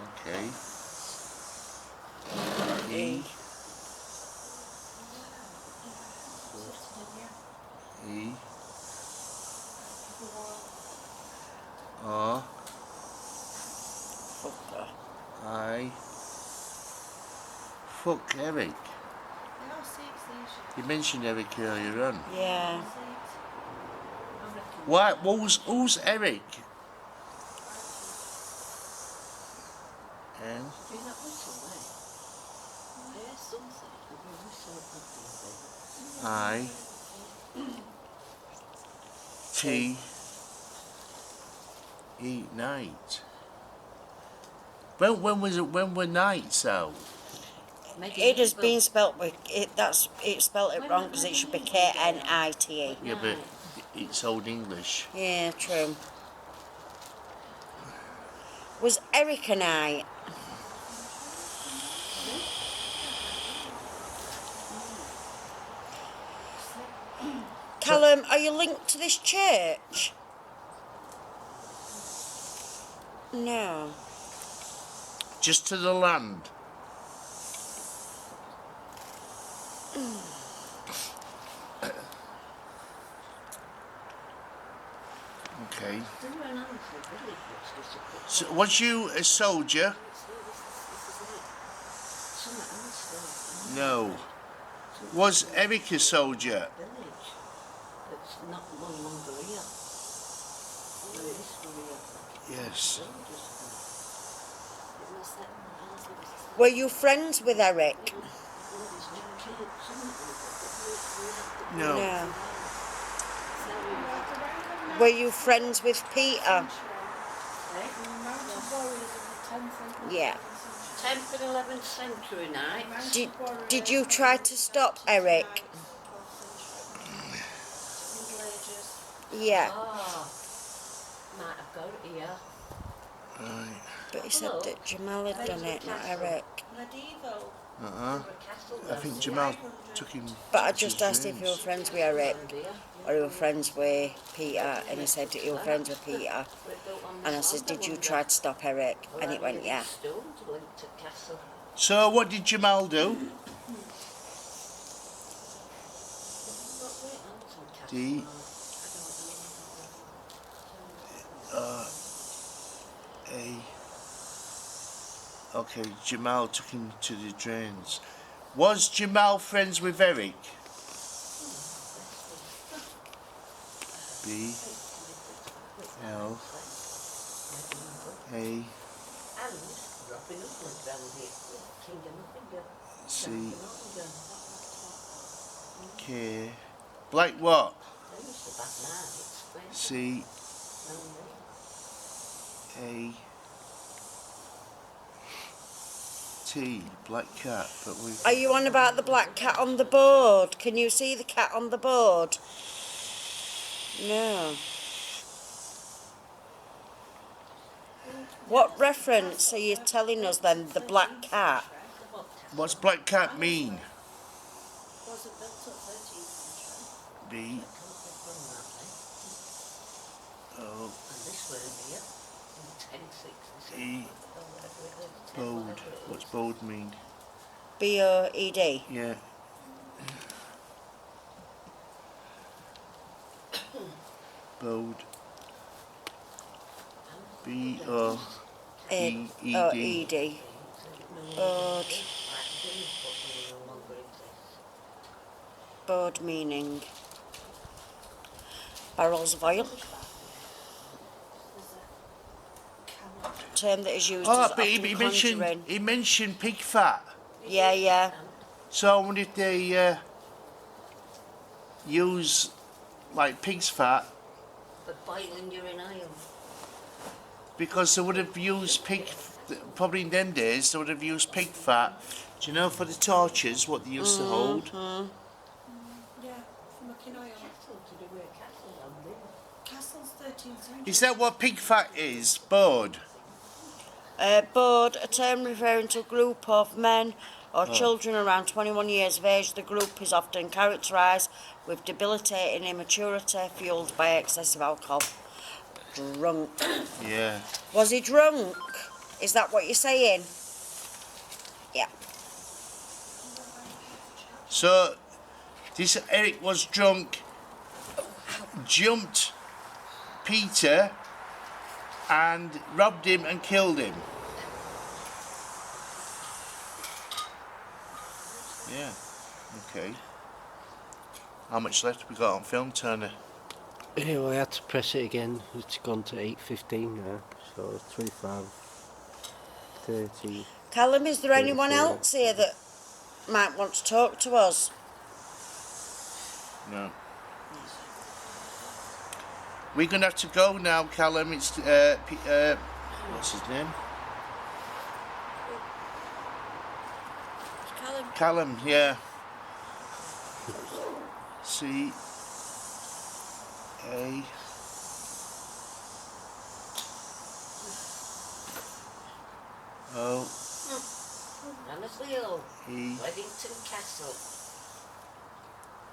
S1: Okay. E. E. R.
S4: Fucker.
S1: I. Fuck Eric. You mentioned Eric earlier on.
S4: Yeah.
S1: What? Who's Eric? N. I. T. E. Night. When was it? When were nights out?
S4: It has been spelt with it. It spelt it wrong because it should be Knite.
S1: Yeah, but it's Old English.
S4: Yeah, true. Was Eric a night? Callum, are you linked to this church? No.
S1: Just to the land. Okay.
S5: There were an Annesley village which disappeared.
S1: So, was you a soldier?
S5: Some at Annesley.
S1: No. Was Eric a soldier?
S5: Village. It's not one longer here. There is here.
S1: Yes.
S4: Were you friends with Eric?
S1: No.
S4: No. Were you friends with Peter? Yeah.
S5: 10th and 11th century night.
S4: Did you try to stop Eric? Yeah.
S5: Ah, might have got it here.
S1: Right.
S4: But he said that Jamal had done it, not Eric.
S3: Medieval.
S1: Uh-huh. I think Jamal took him.
S4: But I
S1: to
S4: just
S1: his
S4: asked if you were
S1: rooms.
S4: friends with Eric or you were friends with Peter, and he said that you were friends with Peter. And I said, did you try to stop Eric? And it went, yeah.
S5: Stones linked to castle.
S1: So what did Jamal do? D. A. Okay, Jamal took him to the drains. Was Jamal friends with Eric? B. L. A.
S5: And Robin Hood went round here. King of Nottingham.
S1: C.
S5: Nottingham.
S1: K. Black what?
S5: Them was the bad night.
S1: C. A. T. Black cat. But we.
S4: Are you on about the black cat on the board? Can you see the cat on the board? No. What reference are you telling us then, the black cat?
S1: What's black cat mean? B. O.
S5: And this were here in 1066.
S1: E. Bode. What's bode mean?
S4: B-O-E-D?
S1: Yeah. Bode. B O E E D.
S4: O-E-D. Board. Board meaning barrels of oil. Term that is used
S1: Oh,
S4: as
S1: but he
S4: often
S1: mentioned
S4: conjuring.
S1: pig fat.
S4: Yeah, yeah.
S1: So I wonder if they use like pig's fat
S5: For boiling urine oil.
S1: because they would have used pig. Probably in them days they would have used pig fat. Do you know for the torches what they used to hold?
S3: Yeah, for making oil.
S5: Castle to do with a castle on there.
S3: Castle's 13th century.
S1: Is that what pig fat is? Bode.
S4: Board, a term referring to a group of men or children around 21 years of age. The group is often characterised with debilitating immaturity fueled by excessive alcohol. Drunk.
S1: Yeah.
S4: Was he drunk? Is that what you're saying? Yeah.
S1: So this Eric was drunk, jumped Peter, and robbed him and killed him. Yeah. Okay. How much left we got on film, Turner?
S6: Yeah, well, I had to press it again. It's gone to 8:15 now, so 25, 30.
S4: Callum, is there anyone
S6: 34.
S4: else here that might want to talk to us?
S1: No. We're gonna have to go now, Callum. It's what's his name?
S2: Callum.
S1: Callum. Yeah. C. A. O.
S5: Annesley Hill.
S1: E.
S5: Weddington Castle.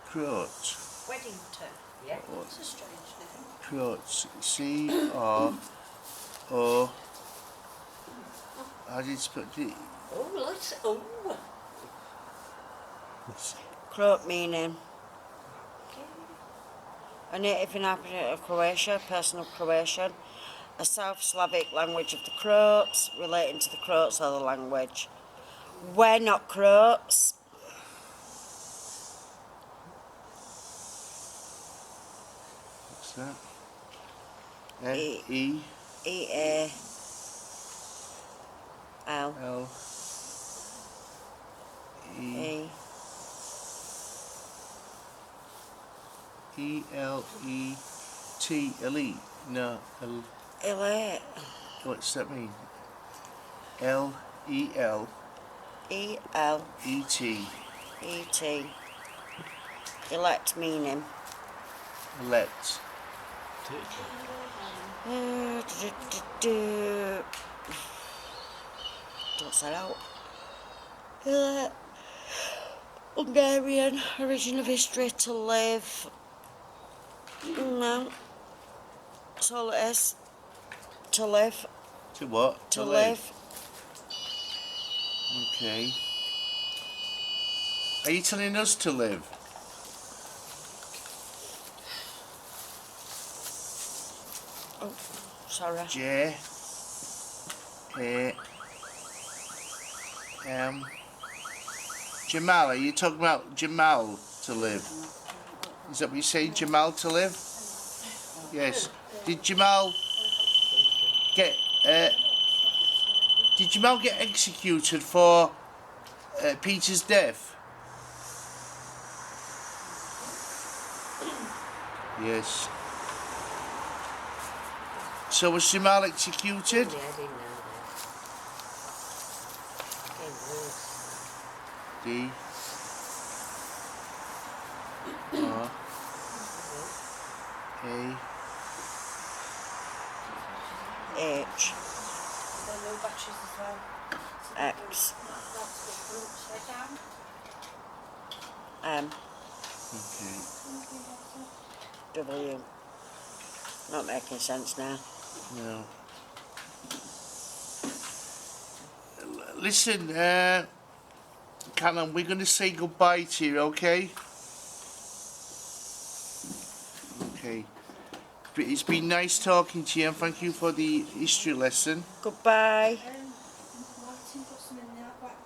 S1: Croat.
S3: Weddington.
S5: Yeah.
S3: That's a strange name.
S1: Croat. C. R. O. How did you spell it?
S5: Oh, let's. Oh.
S4: Croat meaning. A native inhabitant of Croatia, person of Croatian. A South Slavic language of the Croats, relating to the Croats other language. We're not Croats.
S1: What's that?
S4: E-A-L.
S1: L E E-L-E-T, elite. No,
S4: Elite.
S1: what's that mean? L-E-L
S4: E-L-E-T.
S1: E-T.
S4: Elect meaning.
S1: Elect.
S4: Don't say out. Hungarian, origin of history, to live. No. That's all it is. To live.
S1: To what?
S4: To live.
S1: Okay. Are you telling us to live?
S4: Oh, sorry.
S1: J A M. Jamal, are you talking about Jamal to live? Is that what you say, Jamal to live? Yes. Did Jamal get executed for Peter's death? Yes. So was Jamal executed?
S5: Yeah, I didn't know that.
S1: D R A
S4: H. X. M.
S1: Okay.
S4: W. Not making sense now.
S1: No. Listen, Callum, we're going to say goodbye to you, okay? Okay. But it's been nice talking to you, and thank you for the history lesson.
S4: Goodbye.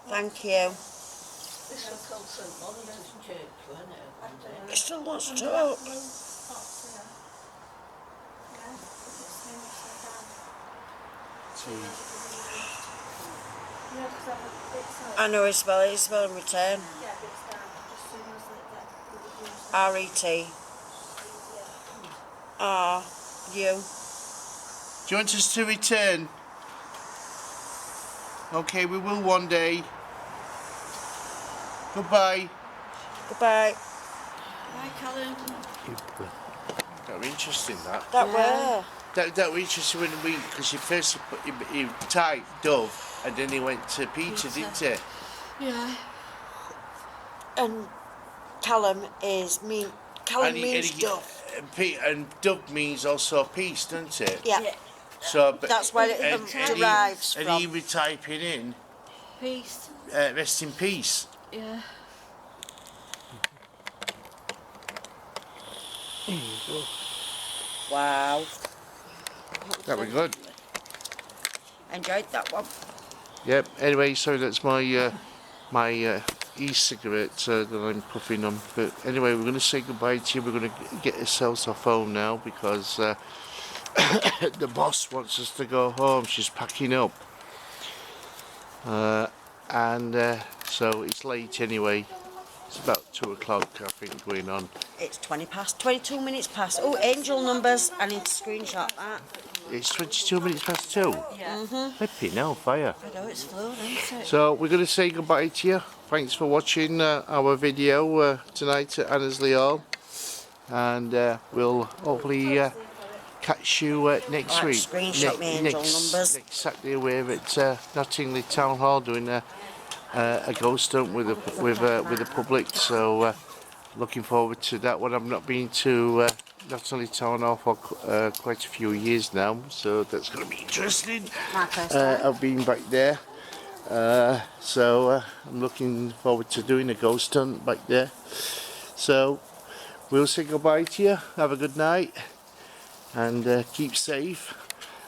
S4: Thank you.
S5: This was called St. Lawrence's Church, wasn't it?
S4: It still wants to talk. I know it's spelling return. R-E-T. R-U.
S1: Do you want us to return? Okay, we will one day. Goodbye.
S4: Goodbye.
S2: Bye, Callum.
S1: That was interesting, that.
S4: That way.
S1: That was interesting when we, because he typed Dove, and then he went to Peter, didn't he?
S2: Yeah.
S4: And Callum means dove.
S1: And Dove means also peace, doesn't it?
S4: Yeah.
S1: So, but,
S4: That's where it derives from.
S1: And he was typing in,
S2: Peace.
S1: rest in peace.
S2: Yeah.
S4: Wow.
S1: That was good.
S4: Enjoyed that one.
S1: Yep. Anyway, so that's my my e-cigarette that I'm puffing on. But anyway, we're going to say goodbye to you. We're going to get ourselves off home now because the boss wants us to go home. She's packing up, and so it's late anyway. It's about 2 o'clock, I think, going on.
S4: It's 22 minutes past. Oh, angel numbers. I need to screenshot that.
S1: It's 22 minutes past 2.
S2: Yeah.
S1: Flipping hell, fire.
S4: I know it's flown, isn't it?
S1: So we're going to say goodbye to you. Thanks for watching our video tonight at Annesley Hall, and we'll hopefully catch you next week.
S4: Screenshot me angel numbers.
S1: Next Saturday we're at Nottingham Town Hall doing a ghost hunt with the public. So looking forward to that one. I've not been to Nottingham Town Hall for quite a few years now, so that's going to be interesting. I've been back there. So I'm looking forward to doing a ghost hunt back there. So we'll say goodbye to you. Have a good night and keep safe.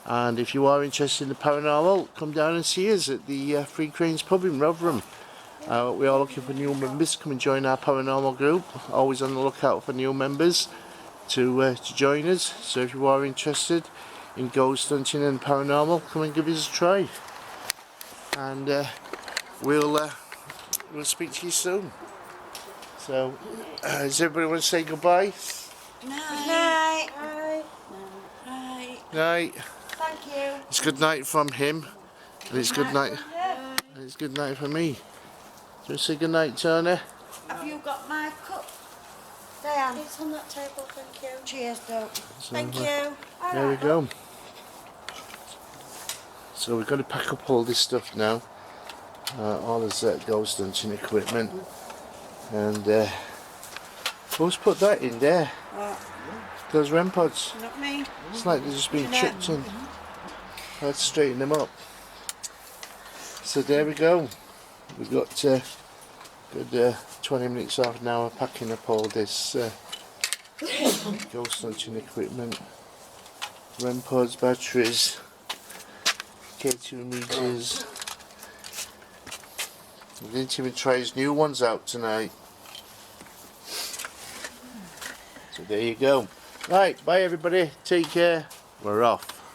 S1: And if you are interested in the paranormal, come down and see us at the Three Cranes pub in Rotherham. We are looking for new members. Come and join our paranormal group. Always on the lookout for new members to join us. So if you are interested in ghost hunting and paranormal, come and give us a try. And we'll speak to you soon. So does everybody want to say goodbye?
S4: Night.
S1: Night.
S4: Thank you.
S1: It's good night from him, and it's good night. And it's good night from me. Do you want to say good night, Tony?
S4: Have you got my cup, Diane?
S3: It's on that table, thank you.
S4: Cheers, Doc.
S1: So,
S3: Thank you.
S1: There we go. So we've got to pack up all this stuff now. All this ghost hunting equipment, and who's put that in there?
S3: What?
S1: Those REM pods.
S3: Not me.
S1: It's like they've just been chipped in. I had to straighten them up. So there we go. We've got good 20 minutes, half an hour packing up all this ghost hunting equipment. REM pods, batteries, K2 meters. We didn't even try his new ones out tonight. So there you go. Right, bye everybody. Take care. We're off.